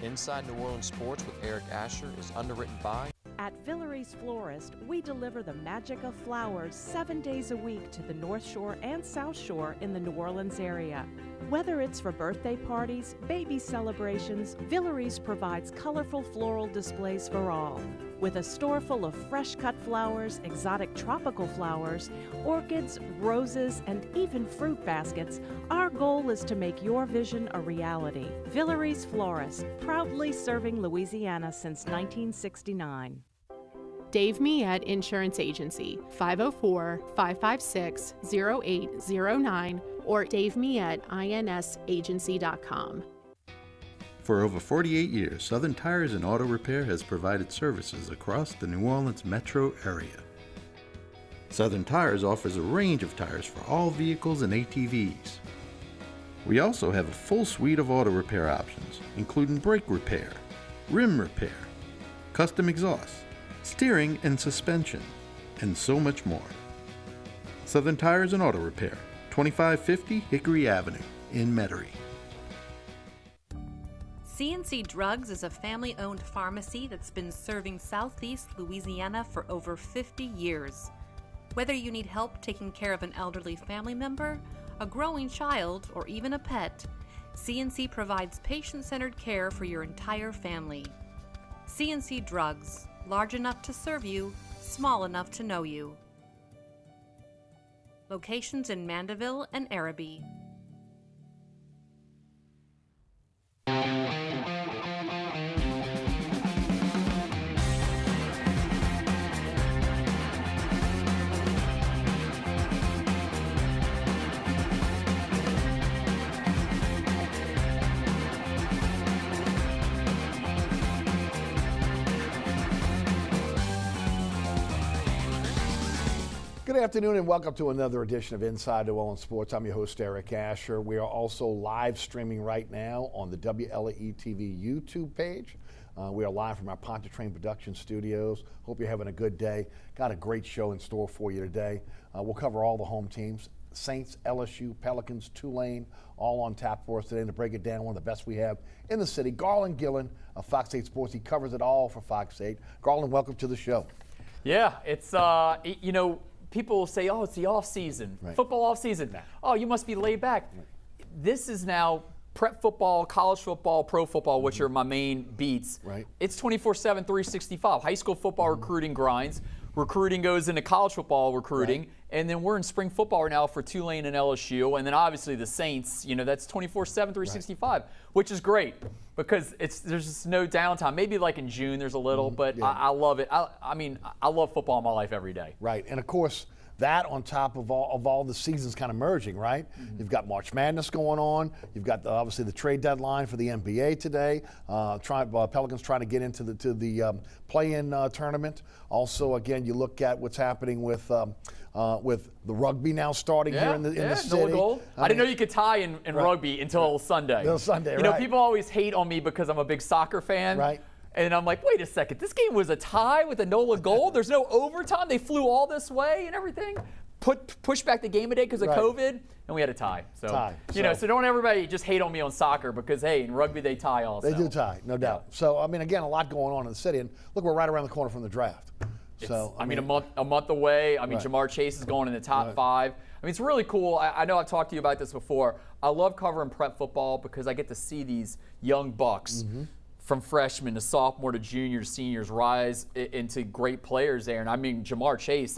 Inside New Orleans Sports with Eric Asher is underwritten by... At Villeries Florist, we deliver the magic of flowers 7 days a week to the North Shore and South Shore in the New Orleans area. Whether it's for birthday parties, baby celebrations, Villeries provides colorful floral displays for all. With a store full of fresh-cut flowers, exotic tropical flowers, orchids, roses, and even fruit baskets, our goal is to make your vision a reality. Villeries Florist, proudly serving Louisiana since 1969. Dave Miette Insurance Agency, 504-556-0809 or davemietteINSagency.com. For over 48 years, Southern Tires and Auto Repair has provided services across the New Orleans metro area. Southern Tires offers a range of tires for all vehicles and ATVs. We also have a full suite of auto repair options, including brake repair, rim repair, custom exhaust, steering and suspension, and so much more. Southern Tires and Auto Repair, 2550 Hickory Avenue in Metairie. C&C Drugs is a family-owned pharmacy that's been serving Southeast Louisiana for over 50 years. Whether you need help taking care of an elderly family member, a growing child, or even a pet, C&C provides patient-centered care for your entire family. C&C Drugs, large enough to serve you, small enough to know you. Locations in Mandeville and Araby. Good afternoon and welcome to another edition of Inside New Orleans Sports. I'm your host, Eric Asher. We are also live streaming right now on the WLAE-TV YouTube page. We are live from our Pontchartrain Production Studios. Hope you're having a good day. Got a great show in store for you today. We'll cover all the home teams. Saints, LSU, Pelicans, Tulane, all on tap for us today. And to break it down, one of the best we have in the city, Garland Gillen of Fox 8 Sports. He covers it all for Fox 8. Garland, welcome to the show. Yeah, it's, people say, oh, it's the off season, right. Football off season. Oh, you must be laid back. Right. This is now prep football, college football, pro football, which are my main beats. Right. It's 24/7, 365. High school football recruiting grinds. Recruiting goes into college football recruiting. Right. And then we're in spring football right now for Tulane and LSU. And then obviously the Saints, that's 24/7, 365, right. Which is great because there's just no downtime. Maybe like in June there's a little, but yeah. I love it. I love football in my life every day. Right. And of course, that on top of all the seasons kind of merging, right? Mm-hmm. You've got March Madness going on. You've got obviously the trade deadline for the NBA today. Pelicans trying to get into the play-in tournament. Also, again, you look at what's happening with the rugby now starting here in the city. I didn't know you could tie in right. rugby until Sunday. Until Sunday, right. People always hate on me because I'm a big soccer fan. Right. And I'm like, wait a second, this game was a tie with a NOLA goal? There's no overtime? They flew all this way and everything? Push back the game a day because of COVID, and we had a tie. So, so don't everybody just hate on me on soccer because, hey, in rugby they tie also. They do tie, no doubt. Yeah. So, again, a lot going on in the city. And look, we're right around the corner from the draft. So, a month away. Right. Jamar Chase is going in the top 5. It's really cool. I know I've talked to you about this before. I love covering prep football because I get to see these young bucks from freshmen to sophomore to junior to seniors rise into great players there. And Jamar Chase,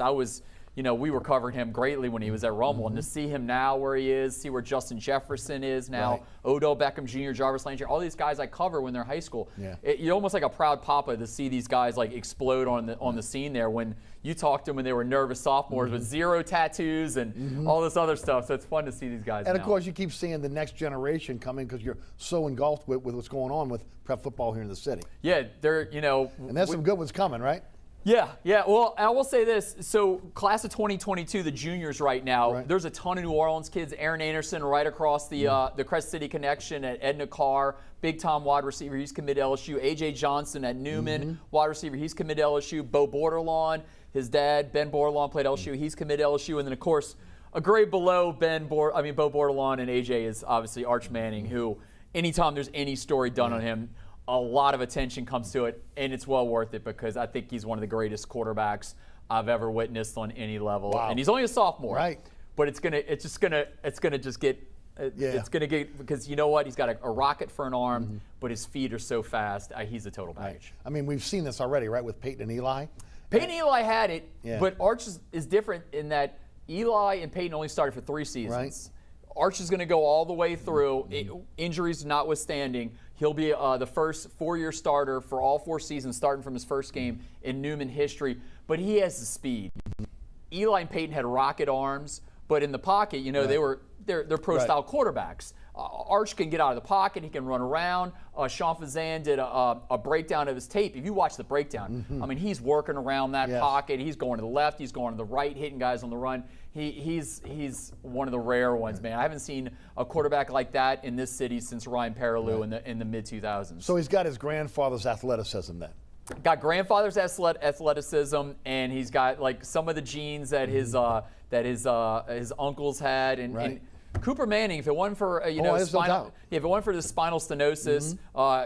we were covering him greatly when he was at Rummel. And to see him now where he is, see where Justin Jefferson is now, right. Odell Beckham Jr., Jarvis Landry, all these guys I cover when they're high school. Yeah. You're almost like a proud papa to see these guys explode on the scene there when you talked to them when they were nervous sophomores with 0 tattoos and all this other stuff. So it's fun to see these guys And, of course, you keep seeing the next generation coming because you're so engulfed with what's going on with prep football here in the city. Yeah, And there's some good ones coming, right? Yeah. Well, I will say this. So, class of 2022, the juniors right now, there's a ton of New Orleans kids. Aaron Anderson right across the Crest City connection at Edna Carr, big time wide receiver. He's committed to LSU. A.J. Johnson at Newman, wide receiver. He's committed to LSU. Bo Bordelon, his dad, Ben Bordelon, played LSU. He's committed to LSU. And then, of course, a grade below Bo Bordelon and A.J. is obviously Arch Manning, who anytime there's any story done on him, a lot of attention comes to it, and it's well worth it because I think he's one of the greatest quarterbacks I've ever witnessed on any level. Wow. And he's only a sophomore. Right. But it's gonna get because you know what? He's got a rocket for an arm, but his feet are so fast. He's a total package. I mean, we've seen this already, right, with Peyton and Eli. Peyton and Eli had it, Yeah. but Arch is different in that Eli and Peyton only started for 3 seasons. Right. Arch is going to go all the way through, injuries notwithstanding. He'll be the first 4-year starter for all 4 seasons, starting from his first game in Newman history. But he has the speed. Eli and Peyton had rocket arms, but in the pocket, you know, they're pro-style quarterbacks. Arch can get out of the pocket. He can run around. Sean Fazan did a breakdown of his tape. If you watch the breakdown, I mean, he's working around that pocket. He's going to the left. He's going to the right, hitting guys on the run. He's one of the rare ones, man. I haven't seen a quarterback like that in this city since Ryan Perrilloux in the mid-2000s. So he's got his grandfather's athleticism then. Got grandfather's athleticism, and he's got like some of the genes that his uncles had, and Cooper Manning, if it wasn't for if it wasn't for the spinal stenosis,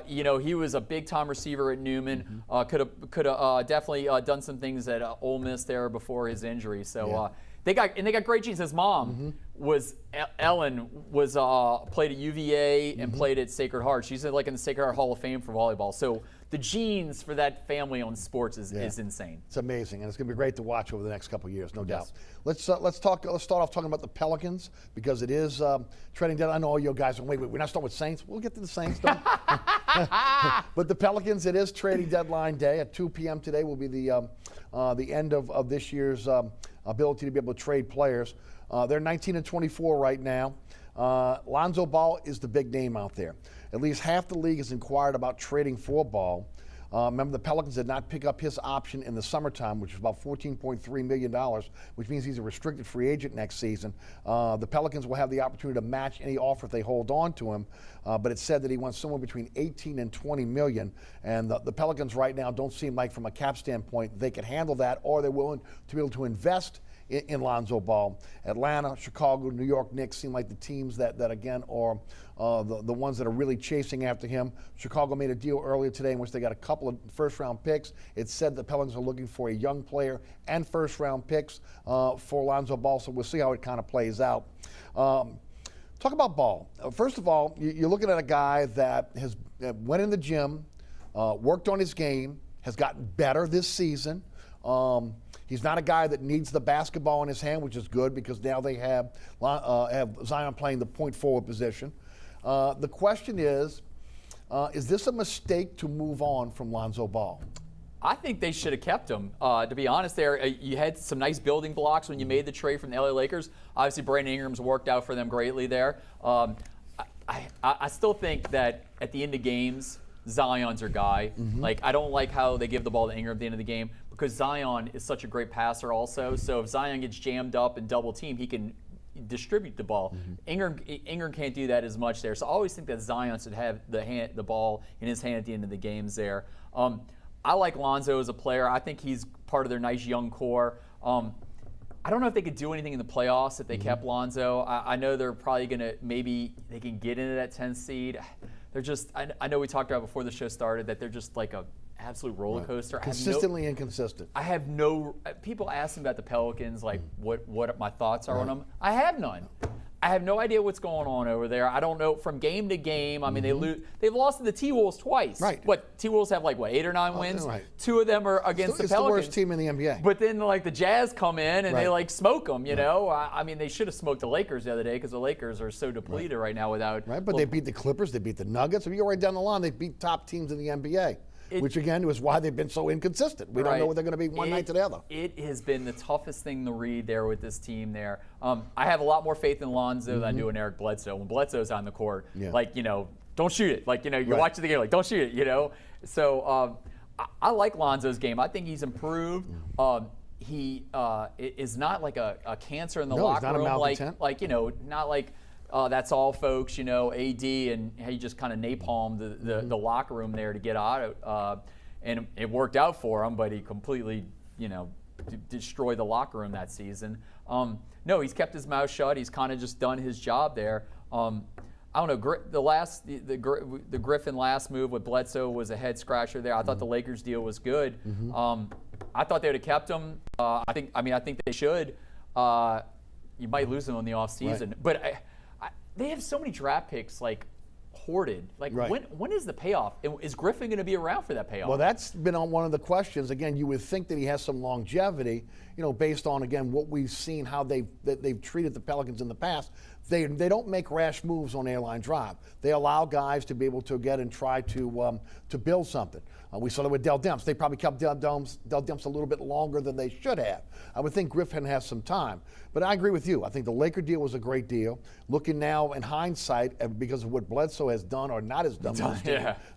you know, he was a big time receiver at Newman. Could have definitely done some things at Ole Miss there before his injury. So they got great genes. His mom was Ellen played at UVA and played at Sacred Heart. She's like in the Sacred Heart Hall of Fame for volleyball. So the genes for that family on sports is insane. It's amazing, and it's going to be great to watch over the next couple of years, no doubt. Let's start off talking about the Pelicans because it is trading deadline. I know all you guys are wait, we're not starting with Saints. We'll get to the Saints, though. But the Pelicans, it is trading deadline day at 2 p.m. today. Will be the end of this year's ability to be able to trade players. They're 19-24 right now. Lonzo Ball is the big name out there. At least half the league has inquired about trading for Ball. Remember, the Pelicans did not pick up his option in the summertime, which was about $14.3 million, which means he's a restricted free agent next season. The Pelicans will have the opportunity to match any offer if they hold on to him, but it said that he wants somewhere between 18 and 20 million, and the Pelicans right now don't seem like, from a cap standpoint, they can handle that, or they're willing to be able to invest in Lonzo Ball. Atlanta, Chicago, New York Knicks seem like the teams that again are the ones that are really chasing after him. Chicago made a deal earlier today in which they got a couple of first-round picks. It said the Pelicans are looking for a young player and first-round picks for Lonzo Ball, so we'll see how it kind of plays out. Talk about Ball. First of all, you're looking at a guy that has went in the gym, worked on his game, has gotten better this season. He's not a guy that needs the basketball in his hand, which is good because now they have Zion playing the point forward position. The question is this a mistake to move on from Lonzo Ball? I think they should have kept him. To be honest, you had some nice building blocks when you made the trade from the LA Lakers. Obviously, Brandon Ingram's worked out for them greatly there. I still think that at the end of games, Zion's your guy. Like, I don't like how they give the ball to Ingram at the end of the game because Zion is such a great passer also. So if Zion gets jammed up and double teamed, he can distribute the ball. Ingram can't do that as much there. So I always think that Zion should have the ball in his hand at the end of the games there. I like Lonzo as a player. I think he's part of their nice young core. I don't know if they could do anything in the playoffs if they kept Lonzo. I know they're probably going to, maybe they can get into that 10th seed. They're just, I know we talked about before the show started that they're just like a absolute roller coaster. Consistently inconsistent. I have no, people ask me about the Pelicans, like what my thoughts are on them. I have none. I have no idea what's going on over there. I don't know from game to game. I mean, they've lost to the T-Wolves twice. Right. What, T-Wolves have like, 8 or 9 wins? Right. 2 of them are against the Pelicans. It's the worst team in the NBA. But then like the Jazz come in and they like smoke them, you know? I mean, they should have smoked the Lakers the other day because the Lakers are so depleted right now without. Right, but they beat the Clippers, they beat the Nuggets. If you go right down the line, they beat top teams in the NBA. Which again is why they've been so inconsistent. We don't know what they're going to be one night to the other. It has been the toughest thing to read there with this team there. I have a lot more faith in Lonzo than I do in Eric Bledsoe. When Bledsoe's on the court, like, you know, don't shoot it. Like, you know, you're watching the game, like, don't shoot it, you know. So I like Lonzo's game. I think he's improved. He is not like a cancer in the locker room. Like, you know, not like, that's all, folks, you know, AD, and he just kind of napalmed the locker room there to get out. And it worked out for him, but he completely, you know, destroyed the locker room that season. No, he's kept his mouth shut. He's kind of just done his job there. I don't know. The Griffin last move with Bledsoe was a head scratcher there. I thought the Lakers deal was good. I thought they would have kept him. I think they should. You might lose them in the offseason, but they have so many draft picks like hoarded. Like when is the payoff? Is Griffin going to be around for that payoff? Well, that's been on one of the questions. Again, you would think that he has some longevity, based on again what we've seen, how they've treated the Pelicans in the past. They don't make rash moves on airline drive. They allow guys to be able to get and try to build something. We saw that with Dell Demps. They probably kept Dell Demps a little bit longer than they should have. I would think Griffin has some time. But I agree with you. I think the Laker deal was a great deal. Looking now in hindsight, because of what Bledsoe has done or not has done,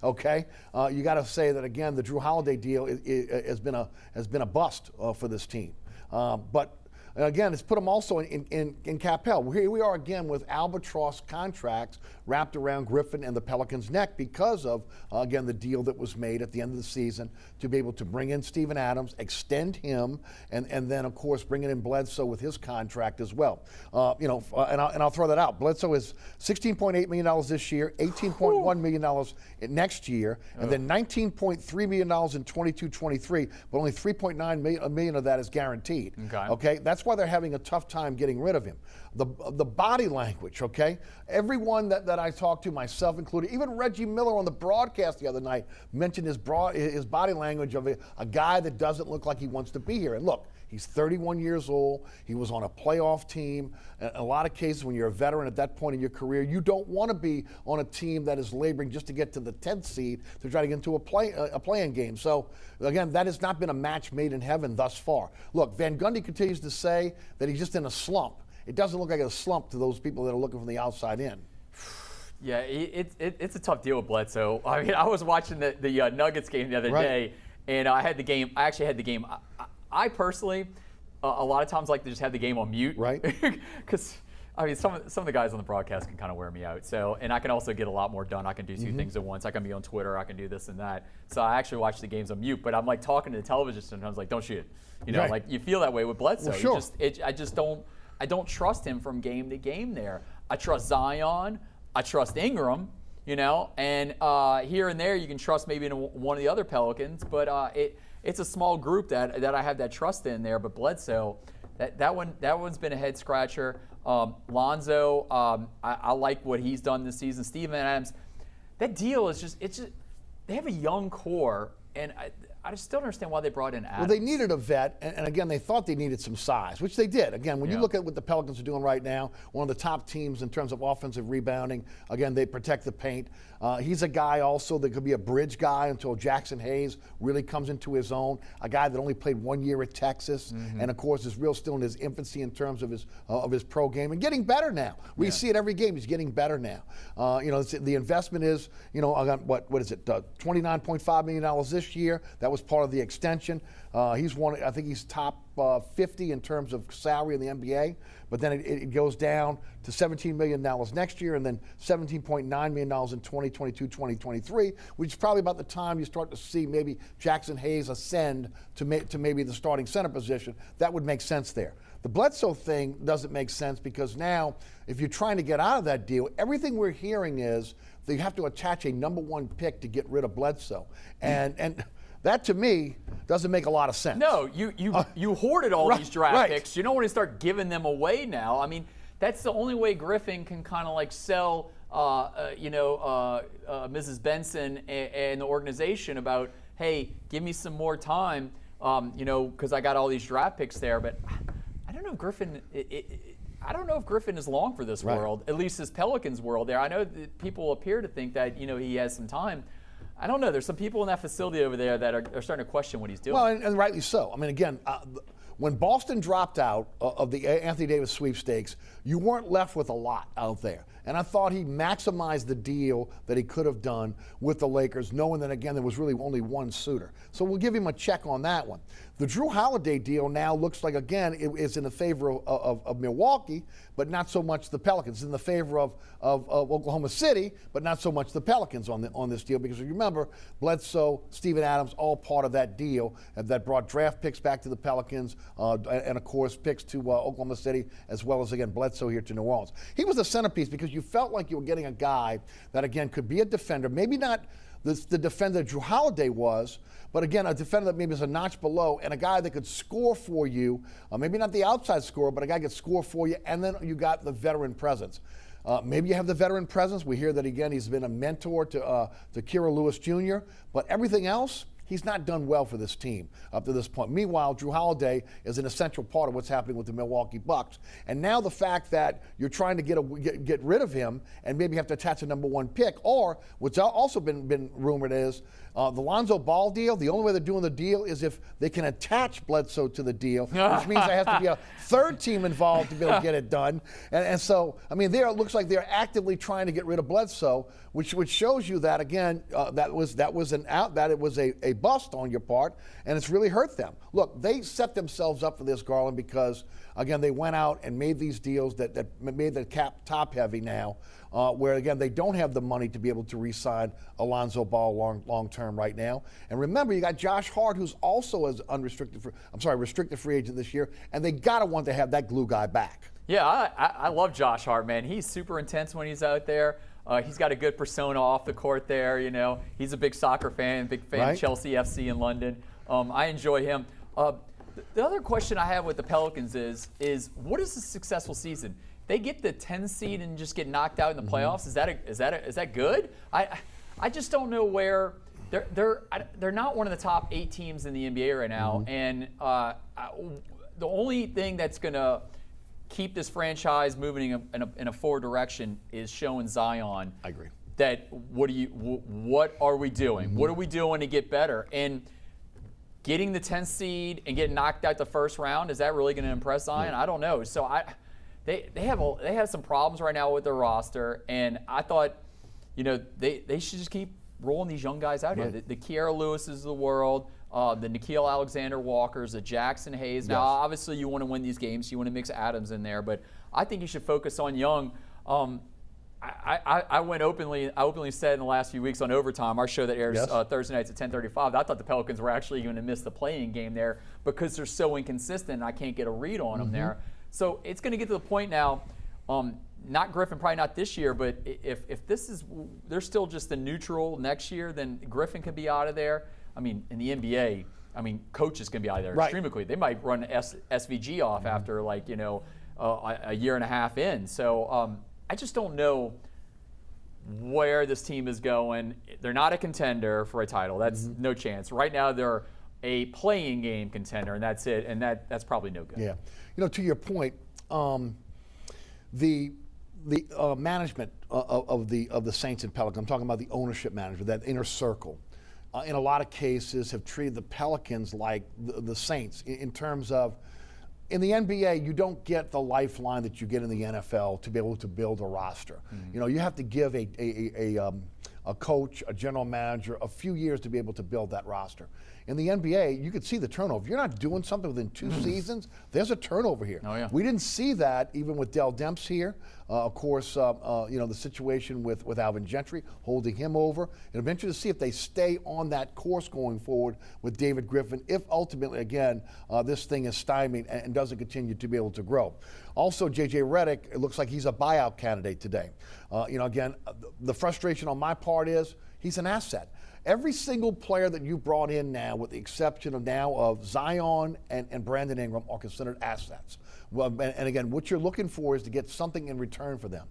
okay, you got to say that again. The Drew Holiday deal has been a bust for this team. But again, it's put them also in cap hell. Here we are again with albatross contracts wrapped around Griffin and the Pelicans' neck because of, again, the deal that was made at the end of the season to be able to bring in Steven Adams, extend him, and then, of course, bringing in Bledsoe with his contract as well. And I'll throw that out. Bledsoe is $16.8 million this year, $18.1 million next year, and then $19.3 million in 22-23, but only $3.9 million of that is guaranteed. Okay? That's why they're having a tough time getting rid of him. The body language, okay? Everyone that I talked to, myself included, even Reggie Miller on the broadcast the other night mentioned his body language of a guy that doesn't look like he wants to be here. And look, he's 31 years old. He was on a playoff team. In a lot of cases, when you're a veteran at that point in your career, you don't want to be on a team that is laboring just to get to the 10th seed to try to get into a play-in game. So, again, that has not been a match made in heaven thus far. Look, Van Gundy continues to say that he's just in a slump. It doesn't look like a slump to those people that are looking from the outside in. Yeah, it's a tough deal with Bledsoe. I mean, I was watching the Nuggets game the other day, and I actually had the game. I personally, a lot of times like to just have the game on mute. Right. Because, I mean, some of the guys on the broadcast can kind of wear me out. So, and I can also get a lot more done. I can do two things at once. I can be on Twitter. I can do this and that. So I actually watch the games on mute. But I'm like talking to the television sometimes, like, don't shoot it. Like you feel that way with Bledsoe. Well, sure. I don't trust him from game to game there. I trust Zion. I trust Ingram, and here and there you can trust maybe in one of the other Pelicans, but it's a small group that I have that trust in there. But Bledsoe, that one's been a head scratcher. Lonzo, I like what he's done this season. Steven Adams, that deal is they have a young core, and I just don't understand why they brought in Adams. Well, they needed a vet, and again, they thought they needed some size, which they did. Again, when you look at what the Pelicans are doing right now, one of the top teams in terms of offensive rebounding. Again, they protect the paint. He's a guy also that could be a bridge guy until Jackson Hayes really comes into his own. A guy that only played 1 year at Texas, and of course is still in his infancy in terms of his pro game, and getting better now. We see it every game. He's getting better now. The investment is, what is it? $29.5 million this year. That was part of the extension. He's one. I think he's top 50 in terms of salary in the NBA. But then it goes down to $17 million next year, and then $17.9 million in 2022-2023, which is probably about the time you start to see maybe Jackson Hayes ascend to maybe the starting center position. That would make sense there. The Bledsoe thing doesn't make sense because now, if you're trying to get out of that deal, everything we're hearing is that you have to attach a number one pick to get rid of Bledsoe, and that, to me, doesn't make a lot of sense. No, you hoarded all these draft picks. You don't want to start giving them away now. I mean, that's the only way Griffin can kind of like sell, Mrs. Benson and the organization about, hey, give me some more time, because I got all these draft picks there. But I don't know if Griffin. I don't know if Griffin is long for this world, at least this Pelicans world there. I know that people appear to think that, he has some time. I don't know. There's some people in that facility over there that are starting to question what he's doing. Well, and rightly so. I mean, again, when Boston dropped out of the Anthony Davis sweepstakes, you weren't left with a lot out there. And I thought he maximized the deal that he could have done with the Lakers, knowing that, again, there was really only one suitor. So we'll give him a check on that one. The Drew Holiday deal now looks like, again, it is in the favor of Milwaukee, but not so much the Pelicans. In the favor of Oklahoma City, but not so much the Pelicans on this deal, because remember, Bledsoe, Steven Adams, all part of that deal that brought draft picks back to the Pelicans, and of course picks to Oklahoma City, as well as again Bledsoe here to New Orleans. He was the centerpiece because you felt like you were getting a guy that again could be a defender, maybe not the defender Drew Holiday was, but again, a defender that maybe is a notch below, and a guy that could score for you, maybe not the outside scorer, but a guy that could score for you, and then you got the veteran presence. Maybe you have the veteran presence. We hear that, again, he's been a mentor to Kira Lewis Jr., but everything else, he's not done well for this team up to this point. Meanwhile, Drew Holiday is an essential part of what's happening with the Milwaukee Bucks. And now the fact that you're trying to get rid of him and maybe have to attach a number 1 pick, or what's also been rumored is the Lonzo Ball deal, the only way they're doing the deal is if they can attach Bledsoe to the deal, which means there has to be a third team involved to be able to get it done. And so, I mean, it looks like they're actively trying to get rid of Bledsoe, which shows you that, again, that it was a bust on your part, and it's really hurt them. Look, they set themselves up for this, Garland, because, again, they went out and made these deals that made the cap top heavy now, where, again, they don't have the money to be able to re-sign Alonzo Ball long term right now. And remember, you got Josh Hart, who's also as restricted free agent this year, and they gotta want to have that glue guy back. Yeah, I love Josh Hart, man. He's super intense when he's out there. He's got a good persona off the court there, you know. He's a big soccer fan, big fan of Chelsea FC in London. I enjoy him. The other question I have with the Pelicans is what is a successful season? They get the 10 seed and just get knocked out in the playoffs. Is that good? I just don't know where they're not one of the top 8 teams in the NBA right now, and the only thing that's going to keep this franchise moving in a forward direction is showing Zion. I agree. That what are we doing? What are we doing to get better? And getting the 10th seed and getting knocked out the first round, is that really going to impress Zion? I don't know. So they have some problems right now with their roster, and I thought, you know, they should just keep rolling these young guys out here. The Kiara Lewis's of the world, the Nickeil Alexander-Walkers, the Jackson Hayes. Now, obviously, you want to win these games. You want to mix Adams in there, but I think you should focus on young. I openly said in the last few weeks on Overtime, our show that airs Thursday nights at 10:35, I thought the Pelicans were actually going to miss the play-in game there because they're so inconsistent and I can't get a read on them there. So it's going to get to the point now, not Griffin, probably not this year, but if they're still just the neutral next year, then Griffin could be out of there. I mean, in the NBA, coaches can be out of there extremely quickly. They might run SVG off after a year and a half in. So I just don't know where this team is going. They're not a contender for a title. That's no chance. Right now, they're a playing game contender, and that's it. And that's probably no good. Yeah. You know, to your point, the management of the Saints and Pelicans, I'm talking about the ownership management, that inner circle, in a lot of cases have treated the Pelicans like the Saints in terms of, in the NBA, you don't get the lifeline that you get in the NFL to be able to build a roster. You know, you have to give a coach, a general manager, a few years to be able to build that roster. In the NBA, you could see the turnover. If you're not doing something within 2 seasons, there's a turnover here. Oh, yeah. We didn't see that even with Dell Demps here. Of course, you know, the situation with Alvin Gentry, holding him over. It'll be interesting to see if they stay on that course going forward with David Griffin, if ultimately, again, this thing is stymied and doesn't continue to be able to grow. Also, J.J. Redick, it looks like he's a buyout candidate today. You know, again, the frustration on my part is he's an asset. Every single player that you brought in now, with the exception of Zion and Brandon Ingram, are considered assets. Well, and again, what you're looking for is to get something in return for them.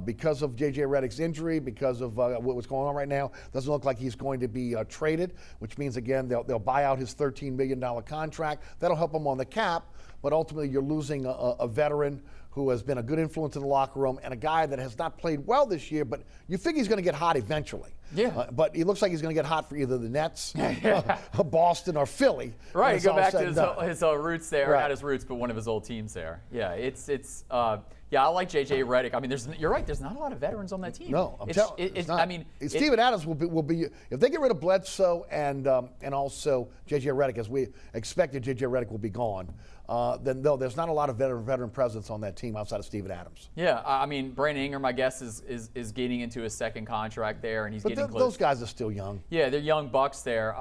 Because of J.J. Redick's injury, because of what's going on right now, doesn't look like he's going to be traded, which means, again, they'll buy out his $13 million contract. That'll help him on the cap, but ultimately you're losing a veteran who has been a good influence in the locker room and a guy that has not played well this year, but you think he's going to get hot eventually. Yeah. But he looks like he's going to get hot for either the Nets, Boston, or Philly. Right, go back to his roots there. Right. Not his roots, but one of his old teams there. Yeah, I like J.J. Redick. I mean, you're right. There's not a lot of veterans on that team. No, I'm telling you, it's not. I mean, Steven Adams will be if they get rid of Bledsoe and also J.J. Redick, as we expected, J.J. Redick will be gone. Then there's not a lot of veteran presence on that team outside of Steven Adams. Yeah, I mean, Brandon Ingram, I guess, is getting into his second contract there, and he's getting close. Those guys are still young. Yeah, they're young bucks there.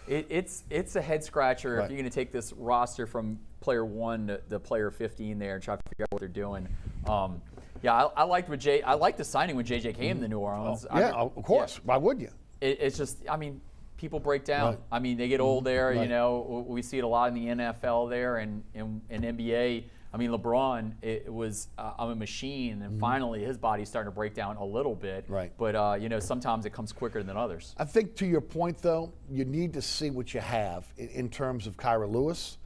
It's a head scratcher if you're going to take this roster from player 1 to player 15 there and try to figure out what they're doing. I liked the signing when JJ came to New Orleans. Of course. Yeah. Why would you? It's just, I mean, people break down. Right. I mean, they get old there. Right. You know, we see it a lot in the NFL there and NBA. I mean, LeBron, it was I'm a machine, and finally his body's starting to break down a little bit. Right. But sometimes it comes quicker than others. I think to your point, though, you need to see what you have in terms of Kyra Lewis,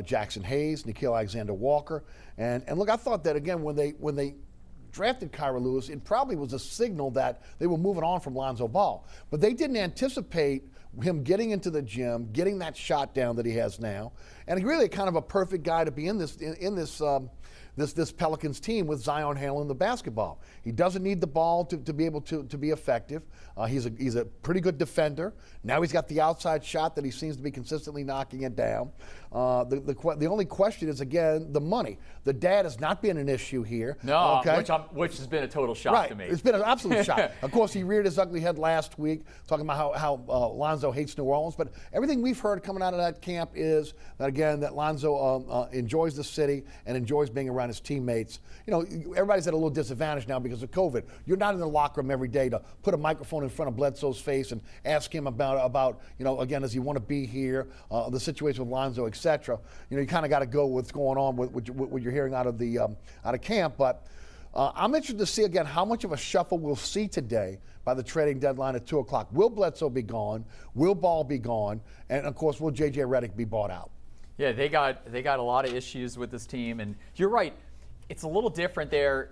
Jackson Hayes, Nickeil Alexander-Walker, and look, I thought that again when they drafted Kyra Lewis, it probably was a signal that they were moving on from Lonzo Ball, but they didn't anticipate him getting into the gym, getting that shot down that he has now, and really kind of a perfect guy to be in this Pelicans team with Zion handling the basketball. He doesn't need the ball to be able to be effective. He's a pretty good defender. Now he's got the outside shot that he seems to be consistently knocking it down. The only question is, again, the money. The dad has not been an issue here. No, okay? which has been a total shock to me. It's been an absolute shock. Of course, he reared his ugly head last week, talking about how Lonzo hates New Orleans. But everything we've heard coming out of that camp is that, again, that Lonzo enjoys the city and enjoys being around his teammates. You know, everybody's at a little disadvantage now because of COVID. You're not in the locker room every day to put a microphone in front of Bledsoe's face and ask him about again, does he want to be here, the situation with Lonzo, etc. You kind of got to go with what's going on with what you're hearing out of camp. But I'm interested to see, again, how much of a shuffle we'll see today by the trading deadline at 2 o'clock. Will Bledsoe be gone? Will Ball be gone? And, of course, will J.J. Redick be bought out? Yeah, they got a lot of issues with this team. And you're right. It's a little different there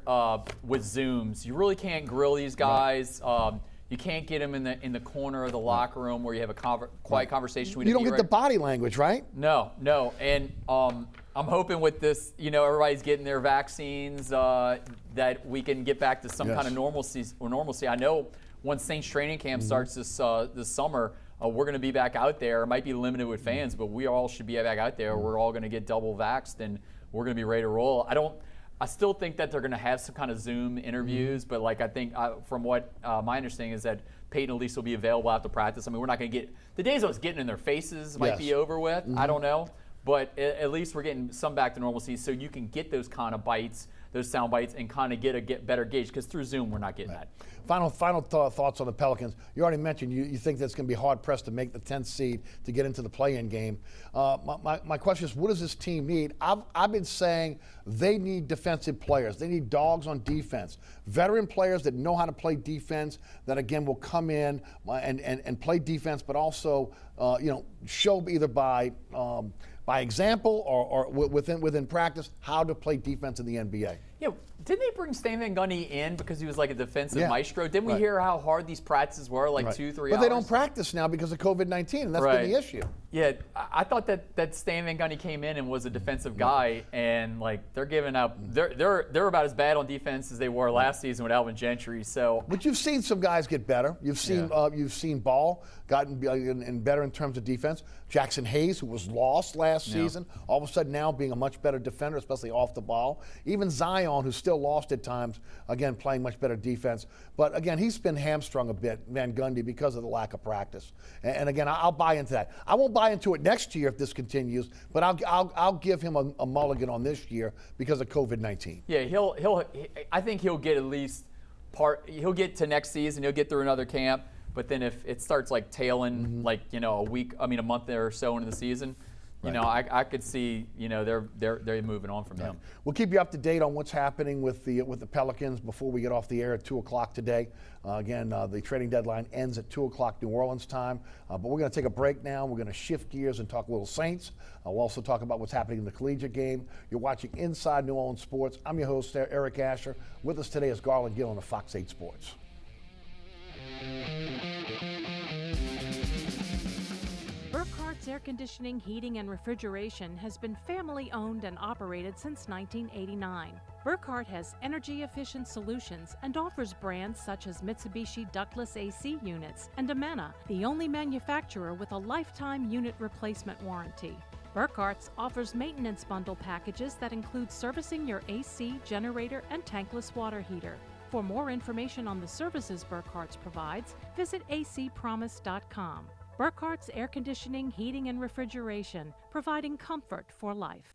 with Zooms. You really can't grill these guys. Right. You can't get them in the corner of the locker room where you have a quiet conversation with you. You don't get the body language, right? No. And I'm hoping with this, everybody's getting their vaccines, that we can get back to some kind of normalcy. I know once Saints training camp starts this summer, we're going to be back out there. It might be limited with fans, but we all should be back out there. We're all going to get double vaxxed, and we're going to be ready to roll. I still think that they're going to have some kind of Zoom interviews, but I think from what my understanding is that Peyton at least will be available after practice. I mean, we're not going to get the days I was getting in their faces might be over with. I don't know, but at least we're getting some back to normalcy, so you can get those kind of bites, those sound bites, and kind of get better gauge, because through Zoom we're not getting that. Final thoughts on the Pelicans. You already mentioned you think that's going to be hard pressed to make the 10th seed to get into the play-in game. My question is, what does this team need? I've been saying they need defensive players. They need dogs on defense, veteran players that know how to play defense. That again will come in and play defense, but also show either by example or within practice how to play defense in the NBA. Yeah, didn't they bring Stan Van Gundy in because he was like a defensive maestro? Didn't we hear how hard these practices were, 2-3 hours? But they don't practice now because of COVID-19, and that's been the issue. Yeah, I thought that Stan Van Gundy came in and was a defensive guy, and they're giving up. They're about as bad on defense as they were last season with Alvin Gentry. So, but you've seen some guys get better. You've seen Ball gotten better in terms of defense. Jackson Hayes, who was lost last season, all of a sudden now being a much better defender, especially off the ball. Even Zion, who's still lost at times, again playing much better defense. But again, he's been hamstrung a bit, Van Gundy, because of the lack of practice. And again, I'll buy into that. I won't buy into it next year if this continues, but I'll give him a mulligan on this year because of COVID-19. Yeah, I think he'll get at least he'll get to next season. He'll get through another camp. But then if it starts tailing, a month or so into the season, I could see, they're moving on from him. We'll keep you up to date on what's happening with the Pelicans before we get off the air at 2 o'clock today. Again, the trading deadline ends at 2 o'clock New Orleans time. But we're going to take a break now. We're going to shift gears and talk a little Saints. We'll also talk about what's happening in the collegiate game. You're watching Inside New Orleans Sports. I'm your host, Eric Asher. With us today is Garland Gillen of Fox 8 Sports. Burkhart's Air Conditioning, Heating, and Refrigeration has been family-owned and operated since 1989. Burkhart has energy-efficient solutions and offers brands such as Mitsubishi ductless AC units and Amana, the only manufacturer with a lifetime unit replacement warranty. Burkhart's offers maintenance bundle packages that include servicing your AC, generator, and tankless water heater. For more information on the services Burkhart's provides, visit acpromise.com. Burkhart's Air Conditioning, Heating, and Refrigeration, providing comfort for life.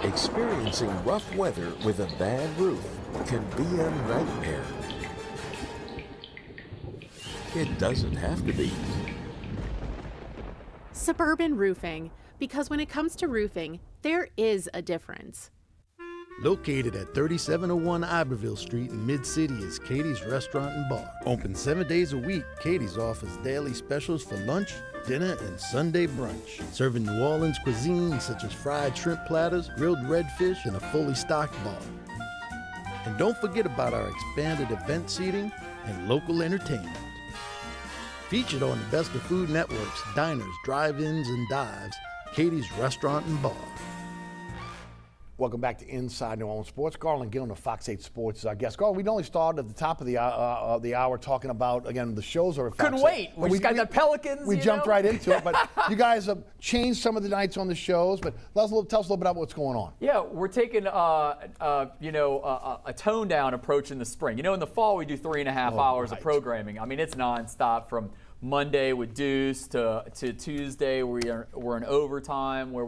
Experiencing rough weather with a bad roof can be a nightmare. It doesn't have to be. Suburban Roofing, because when it comes to roofing, there is a difference. Located at 3701 Iberville Street in Mid-City is Katie's Restaurant and Bar. Open 7 days a week, Katie's offers daily specials for lunch, dinner, and Sunday brunch. Serving New Orleans cuisine such as fried shrimp platters, grilled redfish, and a fully stocked bar. And don't forget about our expanded event seating and local entertainment. Featured on the Best of Food Network's diners, drive-ins, and dives, Katie's Restaurant and Bar. Welcome back to Inside New Orleans Sports. Garland Gillen of Fox 8 Sports is our guest. Garland, we only started at the top of the hour talking about, again, the shows are at Fox 8. Couldn't wait. We just got the Pelicans. We jumped right into it, but you guys have changed some of the nights on the shows, but tell us a little bit about what's going on. Yeah, we're taking a toned down approach in the spring. In the fall we do 3.5 hours of programming. I mean, it's nonstop from Monday with Deuce to Tuesday we're in overtime where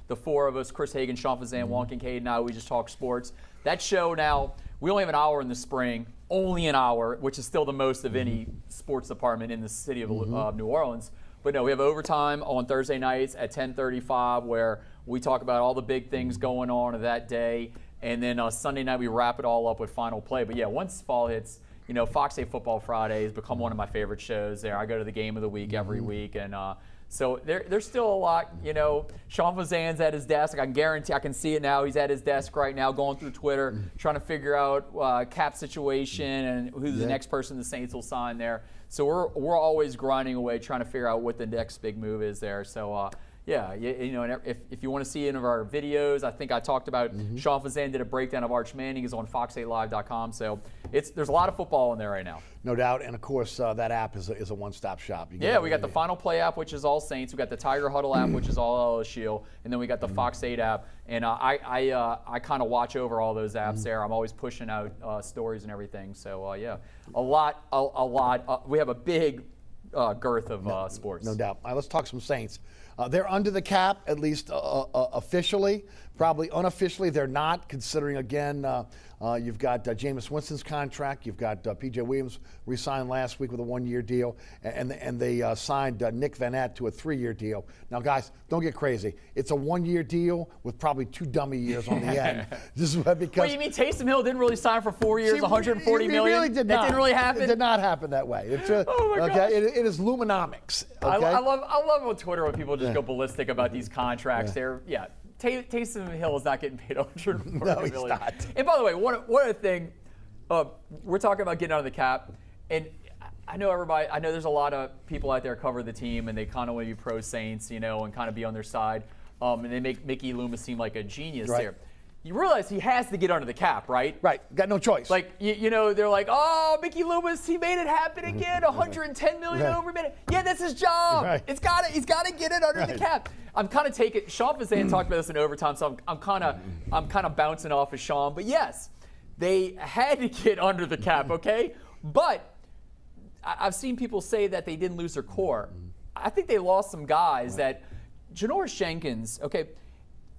the four of us, Chris Hagan, Sean Fazan, Juan Kincaid, and I, we just talk sports. That show now, we only have an hour in the spring, only an hour, which is still the most of any sports department in the city of New Orleans. But no, we have overtime on Thursday nights at 10:35 where we talk about all the big things going on that day. And then Sunday night we wrap it all up with Final Play. But yeah, once fall hits, Fox 8 Football Friday has become one of my favorite shows there. I go to the game of the week every week. And so there's still a lot. Sean Fazan's at his desk. I can guarantee, I can see it now. He's at his desk right now going through Twitter, trying to figure out cap situation and who the next person the Saints will sign there. So we're always grinding away trying to figure out what the next big move is there. So if you want to see any of our videos, I think I talked about Sean Fazan did a breakdown of Arch Manning. Is on fox8live.com. So there's a lot of football in there right now. No doubt, and of course that app is a one-stop shop. We got the Final Play app, which is all Saints. We got the Tiger Huddle app, which is all LSU, and then we got the Fox 8 app. And I kind of watch over all those apps there. I'm always pushing out stories and everything. So a lot. We have a big girth of sports. No doubt. All right, let's talk some Saints. They're under the cap, at least officially. Probably unofficially, they're not, considering, again, you've got Jameis Winston's contract. You've got P.J. Williams re-signed last week with a 1-year deal. And they signed Nick Van Att to a 3-year deal. Now, guys, don't get crazy. It's a 1-year deal with probably 2 dummy years on the end. This is because. Wait, you mean Taysom Hill didn't really sign for 4 years, $140 million? Really did not. That didn't really happen? It did not happen that way. It's oh my gosh. It is Lumonomics. Okay? I love on Twitter when people just go ballistic about these contracts. Taysom Hill is not getting paid $140 million. No, he's not. And by the way, one other thing, we're talking about getting out of the cap, and I know there's a lot of people out there cover the team, and they kind of want to be pro Saints, and kind of be on their side, and they make Mickey Loomis seem like a genius there. You realize he has to get under the cap, right? Right. Got no choice. Like, they're like, oh, Mickey Loomis, he made it happen again, $110 million over a minute. Yeah, that's his job. Right. He's got to get it under the cap. I'm kind of taking, Sean Fazan talked about this in overtime, so I'm kind of bouncing off of Sean. But yes, they had to get under the cap, okay? But I've seen people say that they didn't lose their core. I think they lost some guys that, Janoris Jenkins, okay,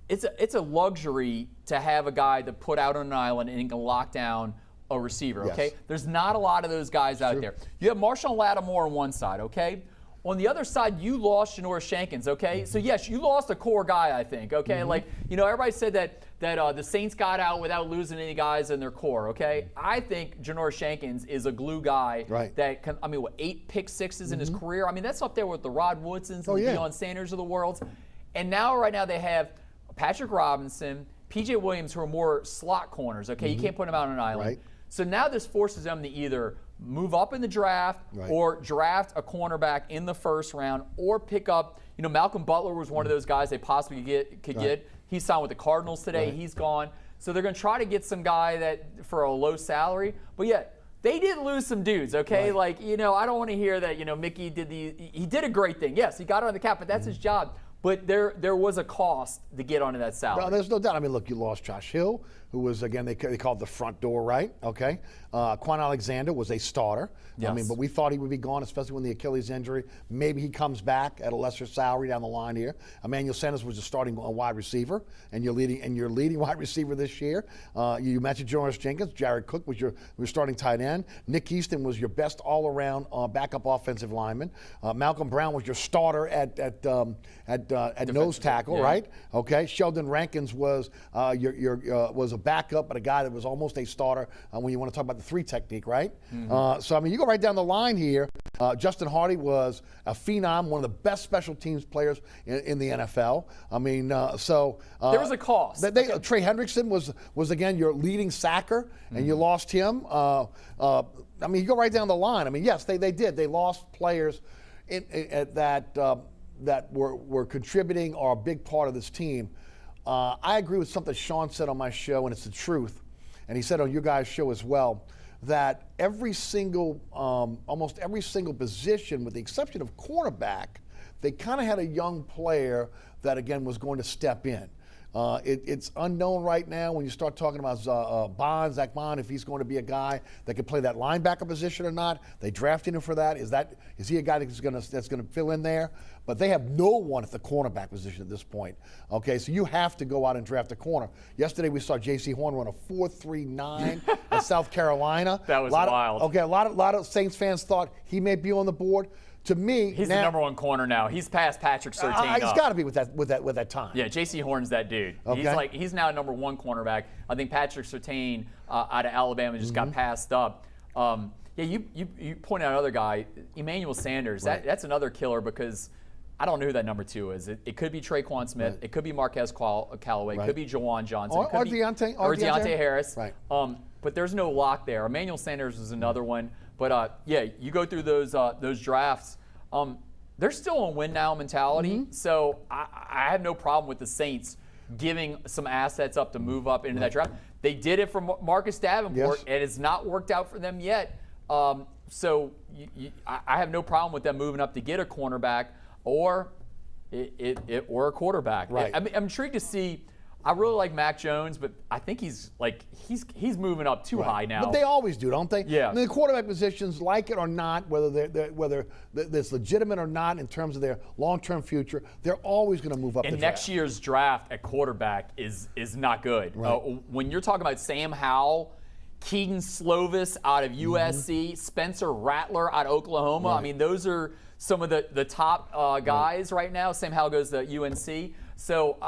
it's a luxury to have a guy to put out on an island and can lock down a receiver, okay? Yes. There's not a lot of those guys out there. You have Marshawn Lattimore on one side, okay? On the other side, you lost Janoris Jenkins, okay? So yes, you lost a core guy, I think, okay? Like, everybody said that that the Saints got out without losing any guys in their core, okay? I think Janoris Jenkins is a glue guy that can, 8 pick sixes in his career. I mean, that's up there with the Rod Woodsons and the Deion Sanders of the world. And right now they have Patrick Robinson, P.J. Williams, who are more slot corners, okay? You can't put them out on an island. Right. So now this forces them to either move up in the draft or draft a cornerback in the first round or pick up, Malcolm Butler was one of those guys they possibly could get. He signed with the Cardinals today. He's gone. So they're going to try to get some guy that for a low salary. But yet, they did lose some dudes, okay? Like, I don't want to hear that, Mickey he did a great thing. Yes, he got on the cap, but that's his job. But there was a cost to get onto that salary. No, there's no doubt. I mean, look, you lost Josh Hill, who was, again, they called the front door, right? Okay. Quan Alexander was a starter. Yes. I mean, but we thought he would be gone, especially when the Achilles injury. Maybe he comes back at a lesser salary down the line here. Emmanuel Sanders was a starting wide receiver, and your leading wide receiver this year. You mentioned Janoris Jenkins. Jared Cook was your starting tight end. Nick Easton was your best all-around backup offensive lineman. Malcolm Brown was your starter at nose tackle, right? Okay. Sheldon Rankins was was a backup, but a guy that was almost a starter when you want to talk about the 3 technique, right? So I mean, you go right down the line here. Justin Hardy was a phenom, one of the best special teams players in the NFL. I mean, there was a cost. Trey Hendrickson was again your leading sacker, and you lost him. I mean, you go right down the line. I mean, yes, they did. They lost players that were contributing or a big part of this team. I agree with something Sean said on my show, and it's the truth, and he said on your guys' show as well, that almost every single position, with the exception of cornerback, they kind of had a young player that, again, was going to step in. It's unknown right now when you start talking about Zach Bond, if he's going to be a guy that can play that linebacker position or not. They drafted him for that. Is he a guy that's going to fill in there? But they have no one at the cornerback position at this point. Okay, so you have to go out and draft a corner. Yesterday we saw J.C. Horn run a 4.39 at South Carolina. That was wild. A lot of Saints fans thought he may be on the board. To me, he's the number 1 corner now. He's past Patrick Surtain. He's got to be with that time. Yeah, J.C. Horn's that dude. Okay. He's now number 1 cornerback. I think Patrick Surtain out of Alabama just got passed up. You point out another guy, Emmanuel Sanders. Right. That's another killer because I don't know who that number 2 is. It could be Traquan Smith. Right. It could be Marquez Callaway. It could be Jawan Johnson. Or Deontay Harris. Right. But there's no lock there. Emmanuel Sanders is another one. But you go through those drafts. They're still on win now mentality. So I have no problem with the Saints giving some assets up to move up into that draft. They did it for Marcus Davenport, and it's not worked out for them yet. So I have no problem with them moving up to get a cornerback or a quarterback. Right. I'm intrigued to see. I really like Mac Jones, but I think he's moving up too high now. But they always do, don't they? Yeah. I mean, the quarterback positions, like it or not, whether that's legitimate or not in terms of their long-term future, they're always going to move up. And the next draft. year's draft at quarterback is not good. Right. When you're talking about Sam Howell, Keaton Slovis out of USC, Spencer Rattler out of Oklahoma. I mean, those are some of the top guys right now. Sam Howell goes to UNC. So.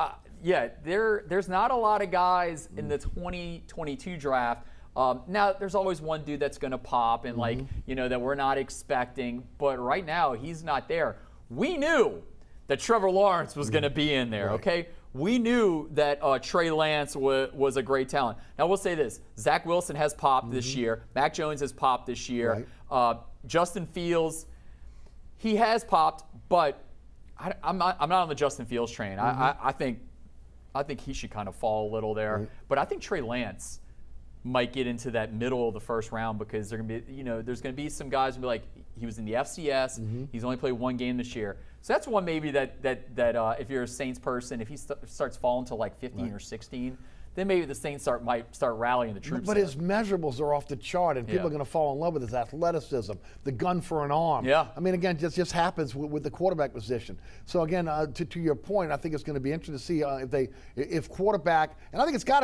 There's not a lot of guys in the 2022 draft. Now, there's always one dude that's going to pop and that we're not expecting. But right now, he's not there. We knew that Trevor Lawrence was going to be in there, okay? We knew that Trey Lance was a great talent. Now, we'll say this. Zach Wilson has popped this year. Mac Jones has popped this year. Right. Justin Fields, he has popped, but I'm not on the Justin Fields train. I think he should kind of fall a little there. Right. But I think Trey Lance might get into that middle of the first round because there's going to be some guys who be like, he was in the FCS. He's only played 1 game this year. So that's one maybe that if you're a Saints person, if he starts falling to like 15 or 16, then maybe the Saints might start rallying the troops. But his measurables are off the chart, and people are going to fall in love with his athleticism, the gun for an arm. Yeah. I mean, again, it just happens with the quarterback position. So again, to your point, I think it's going to be interesting to see if quarterback, and I think it's got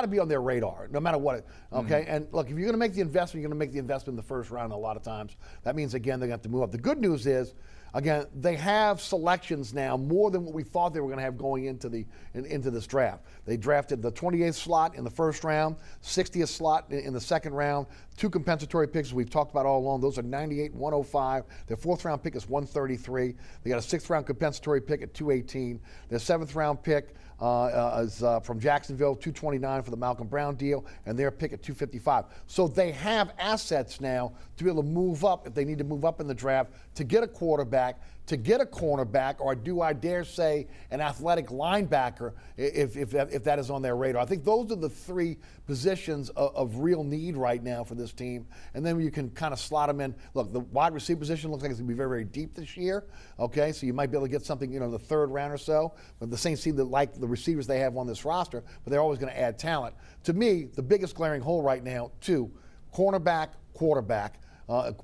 to be on their radar, no matter what. Okay. And look, if you're going to make the investment, you're going to make the investment in the first round. A lot of times, that means again they're going to have to move up. The good news is, again, they have selections now more than what we thought they were going to have going into this draft. They drafted the 28th slot in the first round, 60th slot in the second round, 2 compensatory picks we've talked about all along. Those are 98 and 105. Their 4th round pick is 133. They got a 6th round compensatory pick at 218. Their 7th round pick is from Jacksonville, 229 for the Malcolm Brown deal, and their pick at 255. So they have assets now to be able to move up if they need to move up in the draft to get a quarterback, to get a cornerback, or do I dare say an athletic linebacker if that is on their radar. I think those are the 3 positions of real need right now for this team. And then you can kind of slot them in. Look, the wide receiver position looks like it's going to be very, very deep this year. Okay, so you might be able to get something, in the 3rd round or so. But the Saints seem to like the receivers they have on this roster, but they're always going to add talent. To me, the biggest glaring hole right now, 2, cornerback, quarterback.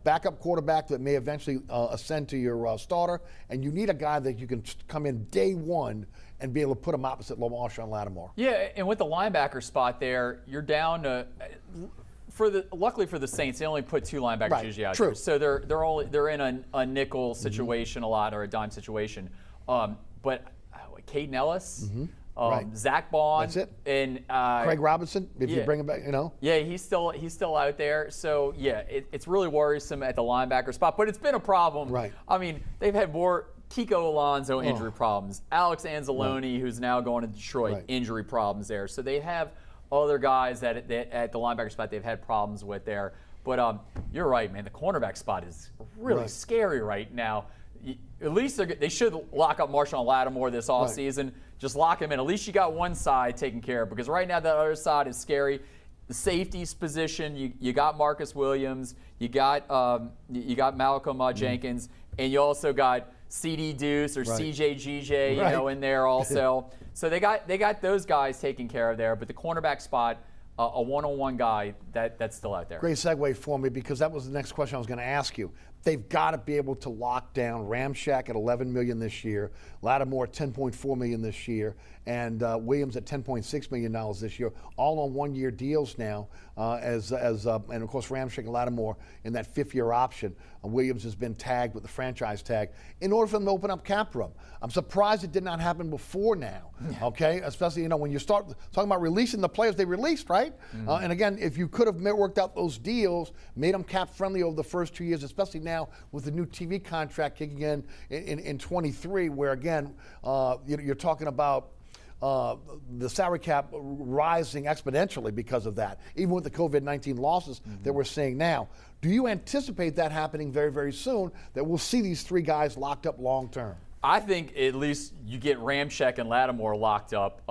Backup quarterback that may eventually ascend to your starter, and you need a guy that you can come in day one and be able to put him opposite Marshawn Lattimore. Yeah, and with the linebacker spot there, you're down to luckily for the Saints, they only put 2 linebackers usually out there. So they're in a nickel situation a lot, or a dime situation. But Caden Ellis. Zach Bond. That's it. And Craig Robinson, if you bring him back, Yeah, he's still out there. So yeah, it's really worrisome at the linebacker spot. But it's been a problem. Right. I mean, they've had more Kiko Alonso injury problems. Alex Anzalone, who's now going to Detroit, injury problems there. So they have other guys that at the linebacker spot they've had problems with there. But you're right, man. The cornerback spot is really scary right now. At least they should lock up Marshawn Lattimore this offseason. Just lock him in. At least you got one side taken care of, because right now that other side is scary. The safeties position, you got Marcus Williams, you got Malcolm Jenkins, and you also got CD Deuce or CJ GJ, in there also. So they got those guys taken care of there. But the cornerback spot, a one-on-one guy that's still out there. Great segue for me, because that was the next question I was going to ask you. They've got to be able to lock down Ramczyk at $11 million this year, Lattimore at $10.4 million this year, and Williams at $10.6 million this year, all on one-year deals now. And of course Ramczyk and Lattimore in that 5th-year option. Williams has been tagged with the franchise tag in order for them to open up cap room. I'm surprised it did not happen before now. Okay, especially when you start talking about releasing the players they released, right? And again, if you could have worked out those deals, made them cap friendly over the first 2 years, especially now with the new TV contract kicking in 23, where again you're talking about the salary cap rising exponentially because of that, even with the COVID-19 losses that we're seeing now. Do you anticipate that happening very, very soon, that we'll see these 3 guys locked up long term? I think at least you get Ramczyk and Lattimore locked up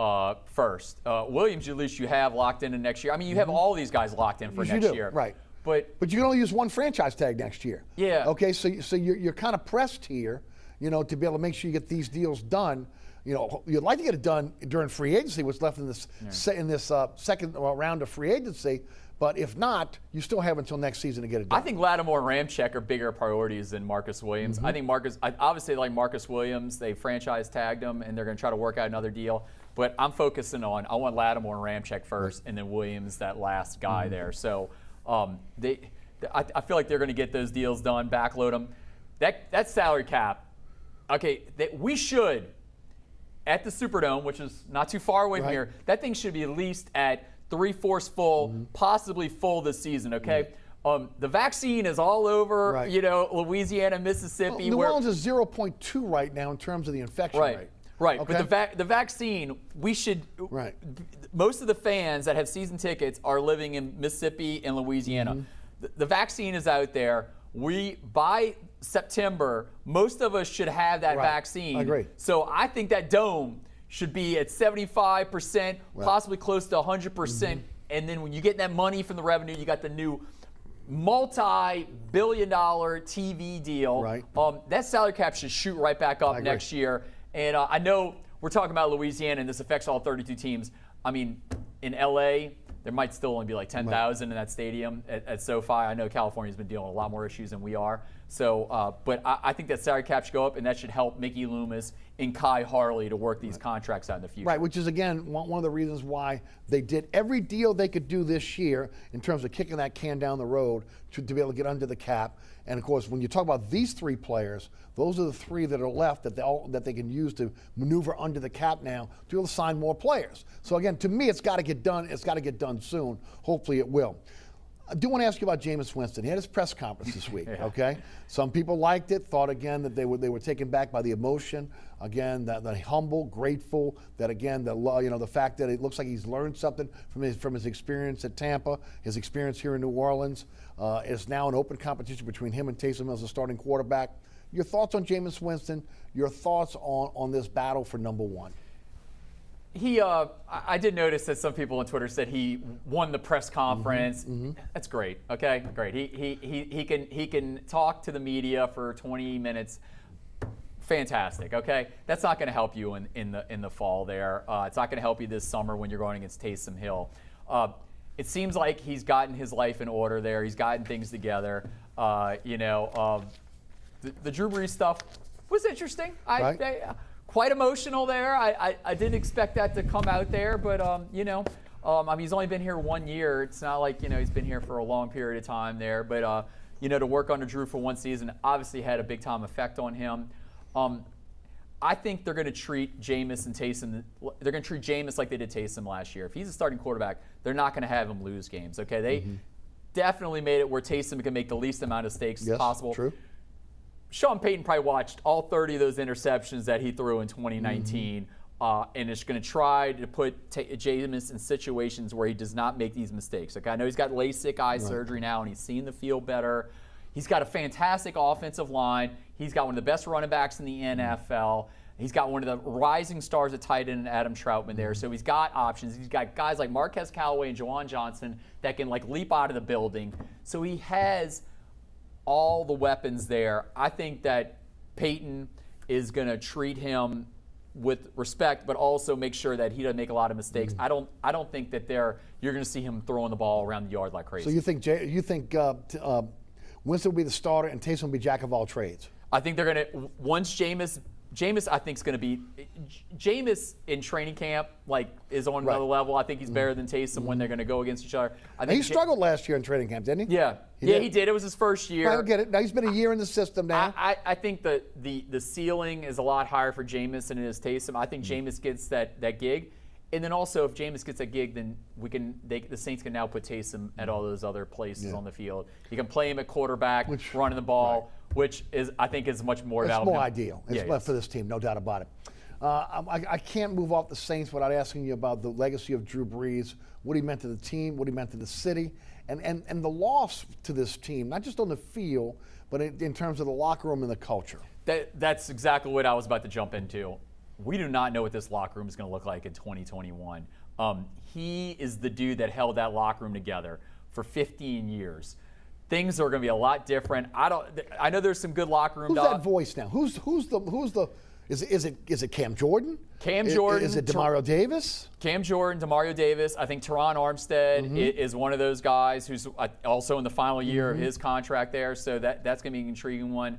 first. Williams, at least you have locked into next year. I mean, you have all these guys locked in for next year. Right. But you can only use one franchise tag next year. Yeah. Okay, so you're kind of pressed here, to be able to make sure you get these deals done. You'd like to get it done during free agency, what's left in this second round of free agency. But if not, you still have until next season to get it done. I think Lattimore and Ramczyk are bigger priorities than Marcus Williams. I think obviously like Marcus Williams, they franchise tagged him, and they're going to try to work out another deal. But I'm focusing on, I want Lattimore and Ramczyk first, and then Williams, that last guy there. So I feel like they're going to get those deals done, backload them. That salary cap, okay, we should, at the Superdome, which is not too far away from here, that thing should be at least at 3/4 full, possibly full this season, okay? The vaccine is all over, Louisiana, Mississippi. New Orleans is 0.2 right now in terms of the infection rate. Right, okay? but the vaccine, we should, most of the fans that have season tickets are living in Mississippi and Louisiana. The vaccine is out there. By September, most of us should have that vaccine. I agree. So I think that dome should be at 75%, possibly close to 100%. And then when you get that money from the revenue, you got the new multi-billion-dollar TV deal. That salary cap should shoot right back up next year. And I know we're talking about Louisiana, and this affects all 32 teams. I mean, in LA, there might still only be like 10,000 in that stadium at SoFi. I know California's been dealing with a lot more issues than we are. So, but I think that salary cap should go up, and that should help Mickey Loomis and Kai Harley to work these contracts out in the future. Right, which is, again, one of the reasons why they did every deal they could do this year in terms of kicking that can down the road to be able to get under the cap. And, of course, when you talk about these three players, those are the three that are left that they can use to maneuver under the cap now to be able to sign more players. So, again, to me, it's got to get done. It's got to get done soon. Hopefully it will. I do want to ask you about Jameis Winston. He had his press conference this week, okay? Some people liked it, thought, again, that they were taken back by the emotion. Again, that humble, grateful, that, again, the fact that it looks like he's learned something from his experience at Tampa, his experience here in New Orleans. It's now an open competition between him and Taysom as a starting quarterback. Your thoughts on Jameis Winston, your thoughts on this battle for number one? I did notice that some people on Twitter said he won the press conference. That's great. Okay, great. He can talk to the media for 20 minutes. Fantastic. Okay, that's not going to help you in the fall there. It's not going to help you this summer when you're going against Taysom Hill. It seems like he's gotten his life in order there. He's gotten things together. The Drew Brees stuff was interesting. Quite emotional there. I didn't expect that to come out there, but he's only been here 1 year. It's not like he's been here for a long period of time there. But to work under Drew for one season obviously had a big time effect on him. I think they're going to treat Jameis and Taysom. They're going to treat Jameis like they did Taysom last year. If he's a starting quarterback, they're not going to have him lose games. Okay, they definitely made it where Taysom can make the least amount of mistakes possible. True. Sean Payton probably watched all 30 of those interceptions that he threw in 2019 and is going to try to put Jameis in situations where he does not make these mistakes. Okay, I know he's got LASIK eye surgery now and he's seen the field better. He's got a fantastic offensive line. He's got one of the best running backs in the NFL. He's got one of the rising stars at tight end, Adam Troutman there. So he's got options. He's got guys like Marquez Callaway and Juwan Johnson that can leap out of the building. So he has all the weapons there. I think that Peyton is going to treat him with respect, but also make sure that he doesn't make a lot of mistakes. I don't think that you're going to see him throwing the ball around the yard like crazy. So you think Winston will be the starter and Taysom will be jack of all trades? I think they're going to once Jameis I think is going to be Jameis in training camp is on another level. I think he's better than Taysom when they're going to go against each other. He struggled last year in training camp, didn't he? Yeah, he did. It was his first year. I get it. Now he's been a year in the system now. I think that the ceiling is a lot higher for Jameis than it is Taysom. I think Jameis gets that gig. And then also, if Jameis gets a gig, then the Saints can now put Taysom at all those other places on the field. You can play him at quarterback, running the ball, which I think is much more valuable. It's more ideal. It's for this team, no doubt about it. I can't move off the Saints without asking you about the legacy of Drew Brees, what he meant to the team, what he meant to the city, and the loss to this team, not just on the field, but in terms of the locker room and the culture. That's exactly what I was about to jump into. We do not know what this locker room is going to look like in 2021. He is the dude that held that locker room together for 15 years. Things are going to be a lot different. I know there's some good locker room. Who's that voice now? Who's the? Is it Cam Jordan? Cam Jordan. Is it Demario Davis? Cam Jordan, Demario Davis. I think Teron Armstead is one of those guys who's also in the final year of his contract there. So that's going to be an intriguing one.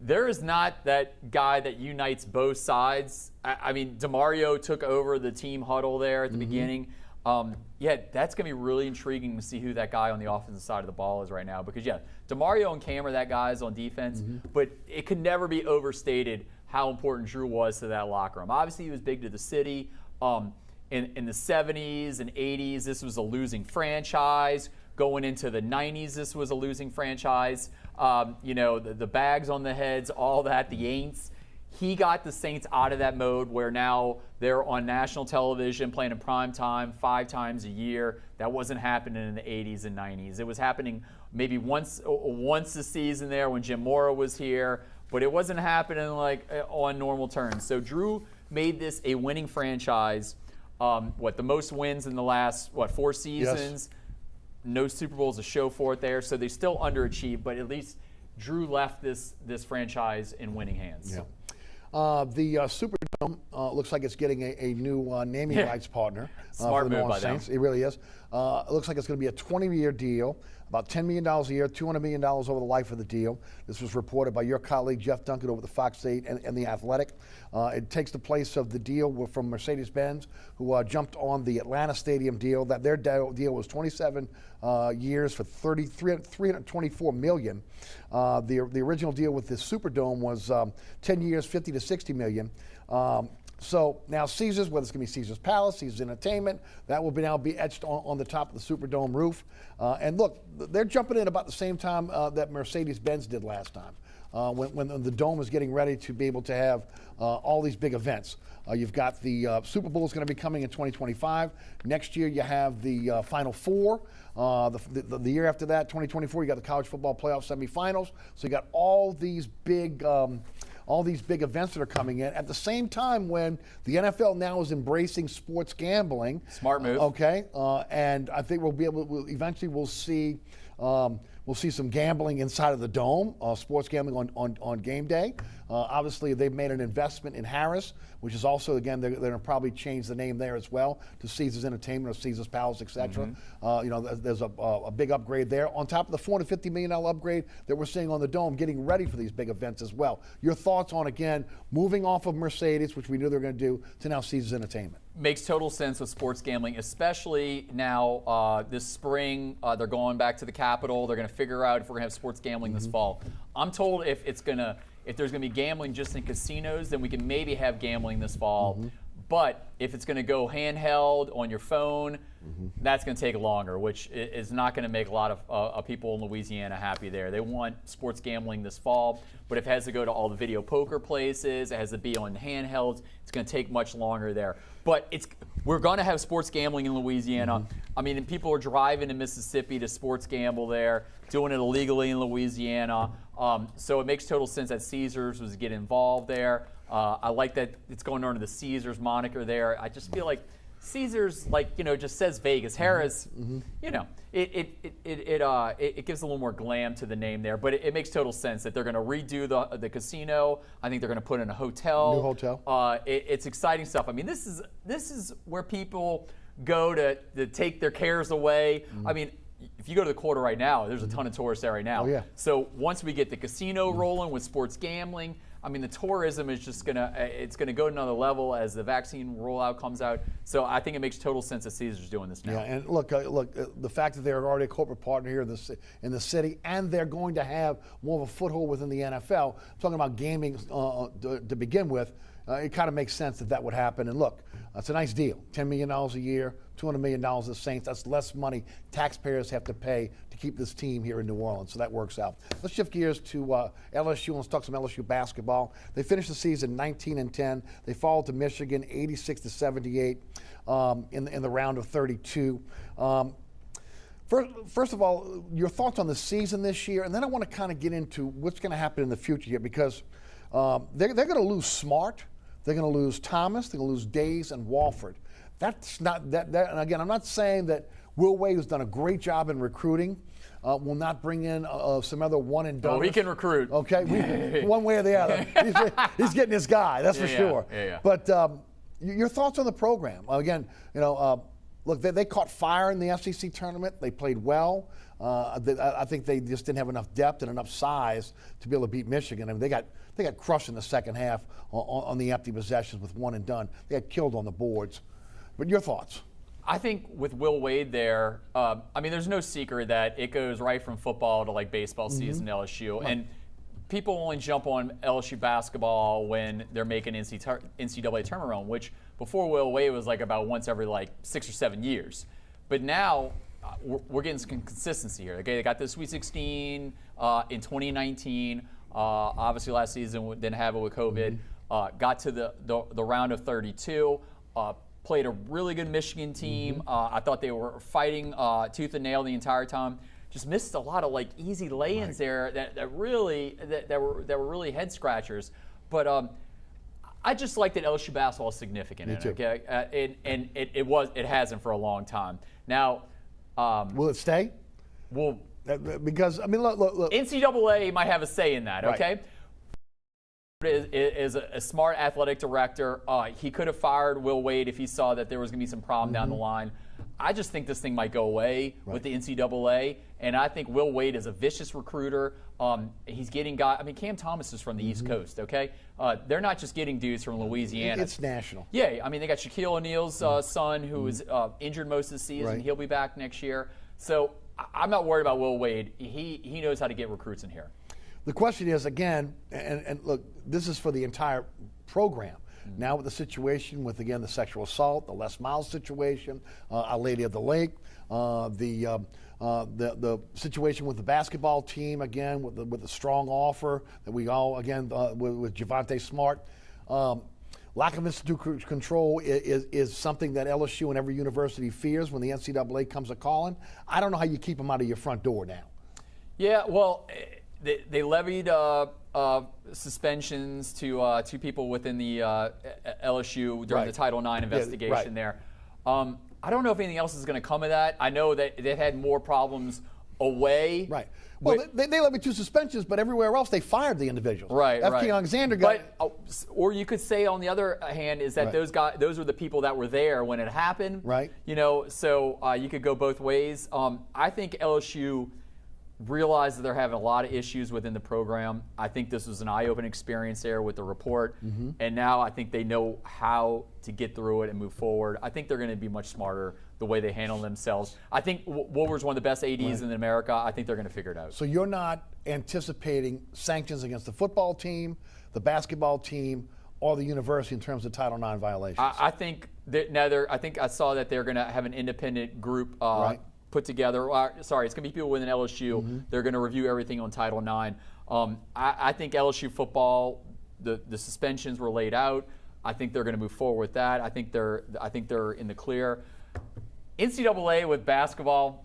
There is not that guy that unites both sides. I mean, Demario took over the team huddle there at the beginning. That's going to be really intriguing to see who that guy on the offensive side of the ball is right now. Because, Demario and Cam are that guys on defense, but it could never be overstated how important Drew was to that locker room. Obviously, he was big to the city. In the 70s and 80s, this was a losing franchise. Going into the 90s, this was a losing franchise. The bags on the heads, all that, the ain'ts. He got the Saints out of that mode where now they're on national television playing in prime time 5 times a year. That wasn't happening in the 80s and 90s. It was happening maybe once a season there when Jim Mora was here, but it wasn't happening on normal terms. So Drew made this a winning franchise. The most wins in the last 4 seasons. Yes. No Super Bowls to show for it there, so they still underachieved, but at least Drew left this franchise in winning hands. Yeah. The Superdome looks like it's getting a new naming rights partner. Smart for the move by Saints. them. It really is. It looks like it's going to be a 20-year deal. about $10 million a year, $200 million over the life of the deal. This was reported by your colleague Jeff Duncan over at the Fox 8 and The Athletic. It takes the place of the deal from Mercedes-Benz, who jumped on the Atlanta Stadium deal. That their deal was 27 years for $324 million. The original deal with the Superdome was 10 years, $50 to $60 million. So now Caesars, whether it's going to be Caesars Palace, Caesars Entertainment, that will now be etched on the top of the Superdome roof. And look, they're jumping in about the same time that Mercedes-Benz did last time, when the Dome is getting ready to be able to have all these big events. You've got the Super Bowl is going to be coming in 2025. Next year you have the Final Four. The year after that, 2024, you got the college football playoff semifinals. So you got all these big events that are coming in at the same time when the NFL now is embracing sports gambling. Smart move. Okay, and I think we'll see some gambling inside of the Dome, sports gambling on game day. Obviously, they've made an investment in Harris, which is also, again, they're going to probably change the name there as well to Caesars Entertainment or Caesars Palace, etc. There's a big upgrade there on top of the $450 million upgrade that we're seeing on the Dome, getting ready for these big events as well. Your thoughts on, again, moving off of Mercedes, which we knew they were going to do, to now Caesars Entertainment? Makes total sense with sports gambling, especially now this spring. They're going back to the Capitol. They're going to figure out if we're going to have sports gambling this fall. I'm told if there's going to be gambling just in casinos, then we can maybe have gambling this fall. But if it's going to go handheld on your phone, that's going to take longer, which is not going to make a lot of people in Louisiana happy there. They want sports gambling this fall, but if it has to go to all the video poker places, it has to be on handhelds, it's going to take much longer there. But we're going to have sports gambling in Louisiana. I mean, people are driving to Mississippi to sports gamble there, doing it illegally in Louisiana. So it makes total sense that Caesars was get involved there. I like that it's going under the Caesars moniker there. I just feel like Caesars, just says Vegas. Harris, it gives a little more glam to the name there. But it makes total sense that they're going to redo the casino. I think they're going to put in a hotel. New hotel. It's exciting stuff. I mean, this is where people go to take their cares away. I mean, if you go to the Quarter right now, there's a ton of tourists there right now. Oh, yeah. So once we get the casino rolling with sports gambling, I mean, the tourism is just it's gonna go to another level as the vaccine rollout comes out. So I think it makes total sense that Caesar's doing this now. Yeah, and look, the fact that they're already a corporate partner here in the city, and they're going to have more of a foothold within the NFL. Talking about gaming to begin with, it kind of makes sense that would happen. And look, it's a nice deal. $10 million a year, $200 million to the Saints. That's less money taxpayers have to pay to keep this team here in New Orleans. So that works out. Let's shift gears to LSU and let's talk some LSU basketball. They finished the season 19-10. They followed to Michigan 86-78 in the round of 32. First of all, your thoughts on the season this year, and then I want to kind of get into what's going to happen in the future here, because they're going to lose Smart. They're going to lose Thomas. They're going to lose Days and Walford. That's not that. And again, I'm not saying that Will Wade has done a great job in recruiting. Will not bring in some other one and done. Oh, he can recruit. Okay, one way or the other. He's getting his guy. That's for sure. Yeah. But your thoughts on the program? Again, look, they caught fire in the SEC tournament. They played well. I think they just didn't have enough depth and enough size to be able to beat Michigan. I mean, they got crushed in the second half on the empty possessions with one and done. They got killed on the boards. But your thoughts? I think with Will Wade there, I mean, there's no secret that it goes right from football to like baseball season at LSU. Right. And people only jump on LSU basketball when they're making NCAA tournament run, which before Will Wade was like about once every like 6 or 7 years. But now we're getting some consistency here. Okay, they got the Sweet 16 in 2019. Obviously last season didn't have it with COVID. Got to the round of 32. Played a really good Michigan team. I thought they were fighting tooth and nail the entire time. Just missed a lot of like easy lay-ins there that were really head scratchers. But I just like that LSU basketball is significant. Me too. Okay, and it hasn't for a long time. Now, will it stay? Well, because I mean, look. NCAA might have a say in that. Okay. Right. Is a smart athletic director. He could have fired Will Wade if he saw that there was going to be some problem down the line. I just think this thing might go away with the NCAA, and I think Will Wade is a vicious recruiter. He's getting guys. I mean, Cam Thomas is from the East Coast, okay? They're not just getting dudes from Louisiana. It's national. Yeah, I mean, they got Shaquille O'Neal's son, who was injured most of the season. Right. He'll be back next year. So I'm not worried about Will Wade. He knows how to get recruits in here. The question is, again, and look, this is for the entire program. Now with the situation with, again, the sexual assault, the Les Miles situation, Our Lady of the Lake, the situation with the basketball team, again, with the strong offer that we all, again, with Javonte Smart. Lack of institute control is something that LSU and every university fears when the NCAA comes a-calling. I don't know how you keep them out of your front door now. Yeah, well, they levied suspensions to two people within the LSU during the Title IX investigation there. I don't know if anything else is going to come of that. I know that they've had more problems away. Right. Well, they levied 2 suspensions, but everywhere else they fired the individuals. Right. F. Key Alexander got. Or you could say, on the other hand, is that those are the people that were there when it happened. Right. You know, so you could go both ways. I think LSU realized that they're having a lot of issues within the program. I think this was an eye-opening experience there with the report, and now I think they know how to get through it and move forward. I think they're going to be much smarter the way they handle themselves. I think Woolver's one of the best ADs in America. I think they're going to figure it out. So you're not anticipating sanctions against the football team, the basketball team, or the university in terms of Title IX violations? I think I think I saw that they're going to have an independent group put together. It's going to be people within LSU. They're going to review everything on Title IX. I think LSU football, the suspensions were laid out. I think they're going to move forward with that. I think they're in the clear. NCAA with basketball,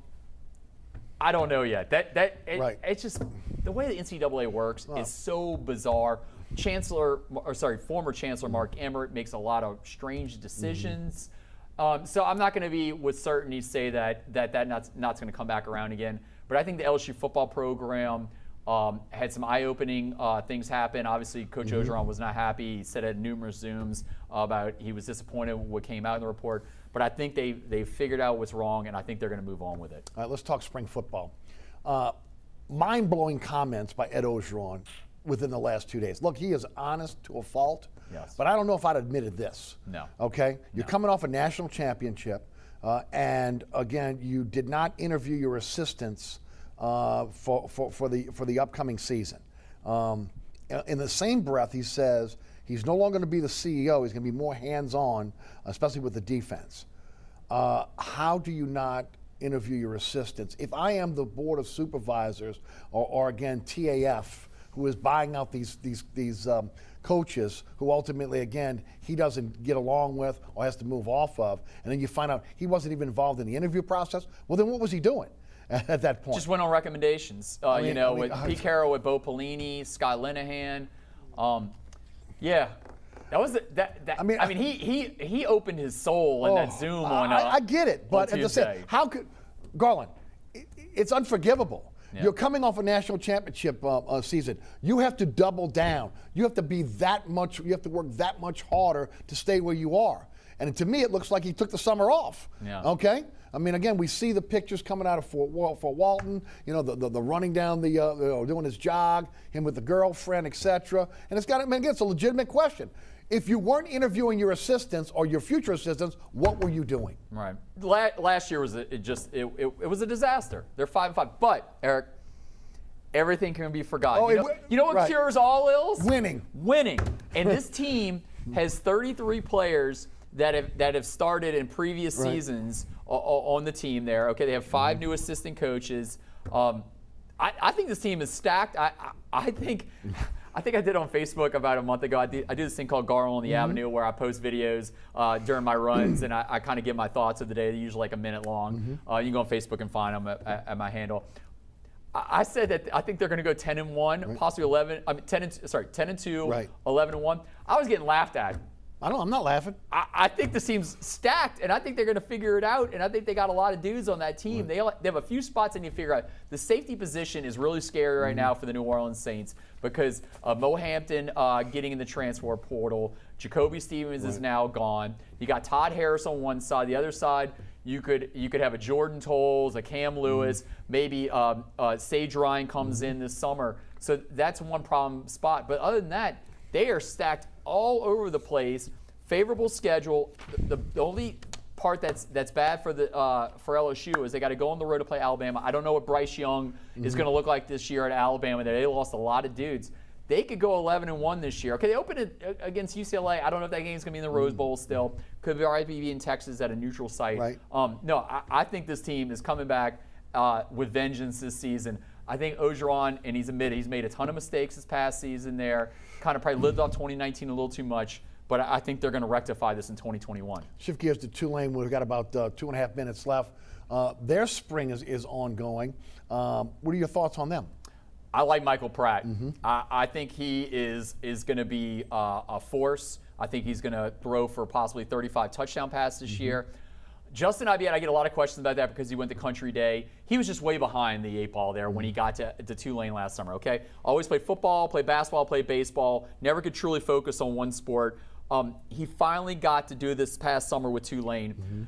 I don't know yet. It's just the way the NCAA works is so bizarre. Former Chancellor Mark Emmert makes a lot of strange decisions. So I'm not going to be with certainty say that not going to come back around again. But I think the LSU football program had some eye-opening things happen. Obviously, Coach Orgeron was not happy. He said at numerous Zooms about he was disappointed with what came out in the report. But I think they figured out what's wrong, and I think they're going to move on with it. All right, let's talk spring football. Mind-blowing comments by Ed Orgeron within the last 2 days. Look, he is honest to a fault. Yes. But I don't know if I'd admitted this. No. Okay? You're coming off a national championship, and again, you did not interview your assistants for the upcoming season. In the same breath, he says he's no longer going to be the CEO. He's going to be more hands-on, especially with the defense. How do you not interview your assistants? If I am the board of supervisors, or again TAF, who is buying out these coaches who ultimately, again, he doesn't get along with or has to move off of, and then you find out he wasn't even involved in the interview process, well, then what was he doing at that point? Just went on recommendations, with Pete Carroll, with Bo Pelini, Scott Linehan. That was he opened his soul in that Zoom on I get it, but at the same, how could Garland? It's unforgivable. Yeah. You're coming off a national championship season. You have to double down. You have to be that much. You have to work that much harder to stay where you are. And to me, it looks like he took the summer off. Yeah. Okay. I mean, again, we see the pictures coming out of Fort Walton. You know, the running down doing his jog, him with the girlfriend, etc. And it's a legitimate question. If you weren't interviewing your assistants or your future assistants, what were you doing? Right. Last year was it was a disaster. They're 5-5. But Eric, everything can be forgotten. You know what cures all ills? Winning. And this team has 33 players that have started in previous seasons on the team there. Okay, they have 5 new assistant coaches. I think this team is stacked. I think I did on Facebook about a month ago. I do this thing called Garland on the Avenue where I post videos during my runs, and I kind of give my thoughts of the day. They're usually like a minute long. You can go on Facebook and find them at my handle. I said that I think they're going to go 10-1, possibly 11. I mean 10-2, 11-1. I was getting laughed at. I'm not laughing. I think the team's stacked, and I think they're going to figure it out, and I think they got a lot of dudes on that team. They have a few spots they need to figure out. The safety position is really scary right now for the New Orleans Saints because Mo Hampton getting in the transfer portal. Jacoby Stevens is now gone. You got Todd Harris on one side. The other side, You could have a Jordan Tolles, a Cam Lewis, maybe Sage Ryan comes in this summer. So that's one problem spot. But other than that, they are stacked all over the place. Favorable schedule. The only part that's bad for LSU is they got to go on the road to play Alabama. I don't know what Bryce Young is going to look like this year at Alabama. They lost a lot of dudes. They could go 11-1 this year. Okay, they opened it against UCLA. I don't know if that game's going to be in the Rose Bowl still. Could probably be in Texas at a neutral site. Right. No, I think this team is coming back with vengeance this season. I think Orgeron, and he's made a ton of mistakes this past season there. Kind of probably lived off 2019 a little too much. But I think they're going to rectify this in 2021. Shift gears to Tulane. We've got about 2.5 minutes left. Their spring is ongoing. What are your thoughts on them? I like Michael Pratt. I think he is going to be a force. I think he's going to throw for possibly 35 touchdown passes this year. Justin Ibiet, I get a lot of questions about that because he went to Country Day. He was just way behind the 8 ball there when he got to Tulane last summer, okay? Always played football, played basketball, played baseball, never could truly focus on one sport. He finally got to do this past summer with Tulane.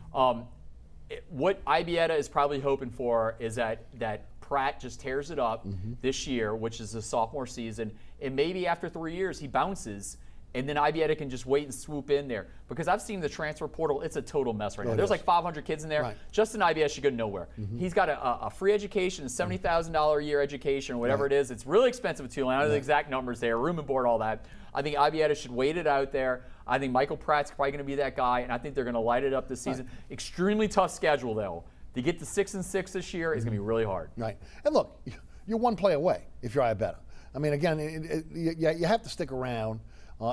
What Ibieta is probably hoping for is that Pratt just tears it up this year, which is the sophomore season, and maybe after 3 years he bounces, and then Ibieta can just wait and swoop in there. Because I've seen the transfer portal, it's a total mess right now. There's like 500 kids in there. Right. Justin Ibieta should go nowhere. He's got a free education, a $70,000 a year education, or whatever it is. It's really expensive at Tulane. I don't know the exact numbers there, room and board, all that. I think Ibieta should wait it out there. I think Michael Pratt's probably going to be that guy, and I think they're going to light it up this season. Extremely tough schedule, though. To get to 6-6 this year is going to be really hard. Right. And look, you're one play away if you're Ibieta. I mean, again, you have to stick around.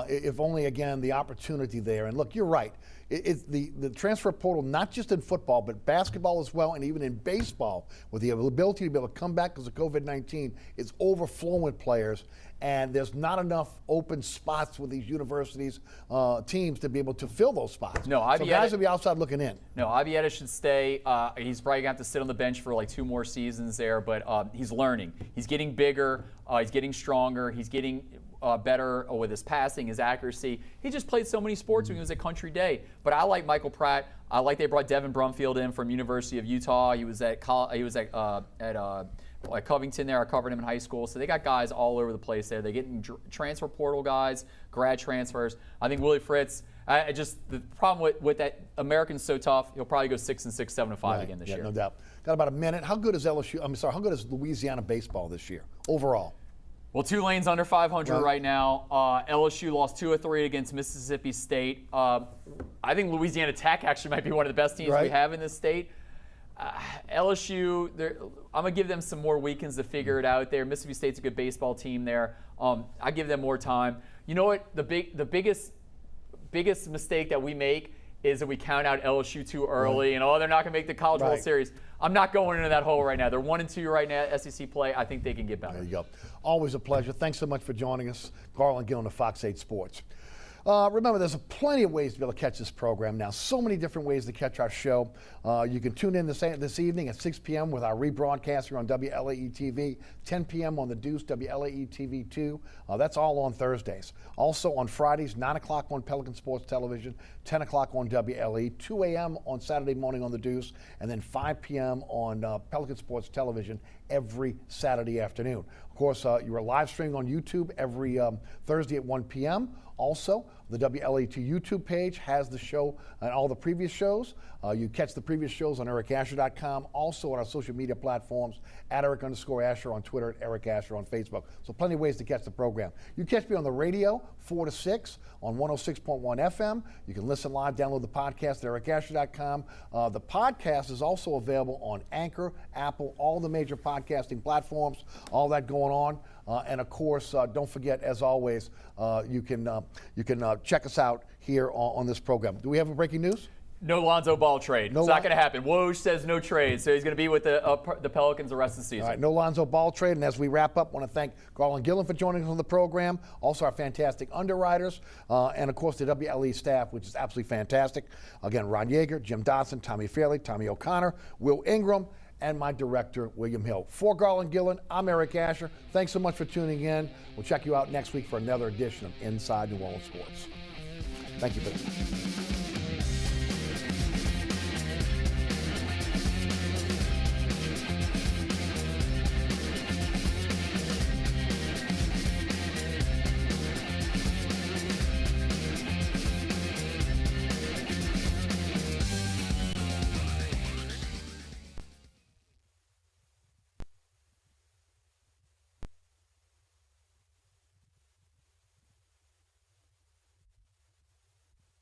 If only, again, the opportunity there. And look, you're right. It's the transfer portal, not just in football, but basketball as well, and even in baseball, with the ability to be able to come back because of COVID-19, it's overflowing with players. And there's not enough open spots with these universities, teams to be able to fill those spots. No, so guys will be outside looking in. No, Ibieta should stay. He's probably going to have to sit on the bench for like 2 more seasons there, but he's learning. He's getting bigger. He's getting stronger. He's getting better with his passing, his accuracy. He just played so many sports when he was at Country Day. But I like Michael Pratt. I like they brought Devin Brumfield in from University of Utah. He was at Covington there. I covered him in high school. So they got guys all over the place there. They're getting transfer portal guys, grad transfers. I think Willie Fritz, the problem with that, American's so tough, he'll probably go 6-6, 7-5 again this year. No doubt. Got about a minute. How good is how good is Louisiana baseball this year overall? Well, Tulane's under 500 right now. LSU lost 2 of 3 against Mississippi State. I think Louisiana Tech actually might be one of the best teams we have in this state. LSU, I'm going to give them some more weekends to figure it out there. Mississippi State's a good baseball team there. I give them more time. You know what? The biggest mistake that we make is that we count out LSU too early and they're not going to make the College World Series. I'm not going into that hole right now. They're 1-2 right now at SEC play. I think they can get better. There you go. Always a pleasure. Thanks so much for joining us. Garland Gillen of Fox 8 Sports. Remember, there's plenty of ways to be able to catch this program now. So many different ways to catch our show. You can tune in this evening at 6 p.m. with our rebroadcast here on WLAE-TV, 10 p.m. on The Deuce, WLAE-TV 2. That's all on Thursdays. Also on Fridays, 9 o'clock on Pelican Sports Television, 10 o'clock on WLE, 2 a.m. on Saturday morning on The Deuce, and then 5 p.m. on Pelican Sports Television every Saturday afternoon. Of course, you are live streaming on YouTube every Thursday at 1 p.m. Also, the WLAE-TV YouTube page has the show and all the previous shows. You catch the previous shows on ericasher.com. Also on our social media platforms, at Eric_Asher on Twitter, at Eric Asher on Facebook. So plenty of ways to catch the program. You catch me on the radio, 4 to 6 on 106.1 FM. You can listen live, download the podcast at ericasher.com. The podcast is also available on Anchor, Apple, all the major podcasting platforms, all that going on. And of course, don't forget, as always, you can check us out here on this program. Do we have a breaking news? No Lonzo Ball trade. It's not going to happen. Woj says no trade, so he's going to be with the Pelicans the rest of the season. All right, no Lonzo Ball trade. And as we wrap up, I want to thank Garland Gillen for joining us on the program, also our fantastic underwriters, and of course the WLE staff, which is absolutely fantastic. Again, Ron Yeager, Jim Dotson, Tommy Fairley, Tommy O'Connor, Will Ingram, and my director, William Hill. For Garland Gillen, I'm Eric Asher. Thanks so much for tuning in. We'll check you out next week for another edition of Inside New Orleans Sports. Thank you for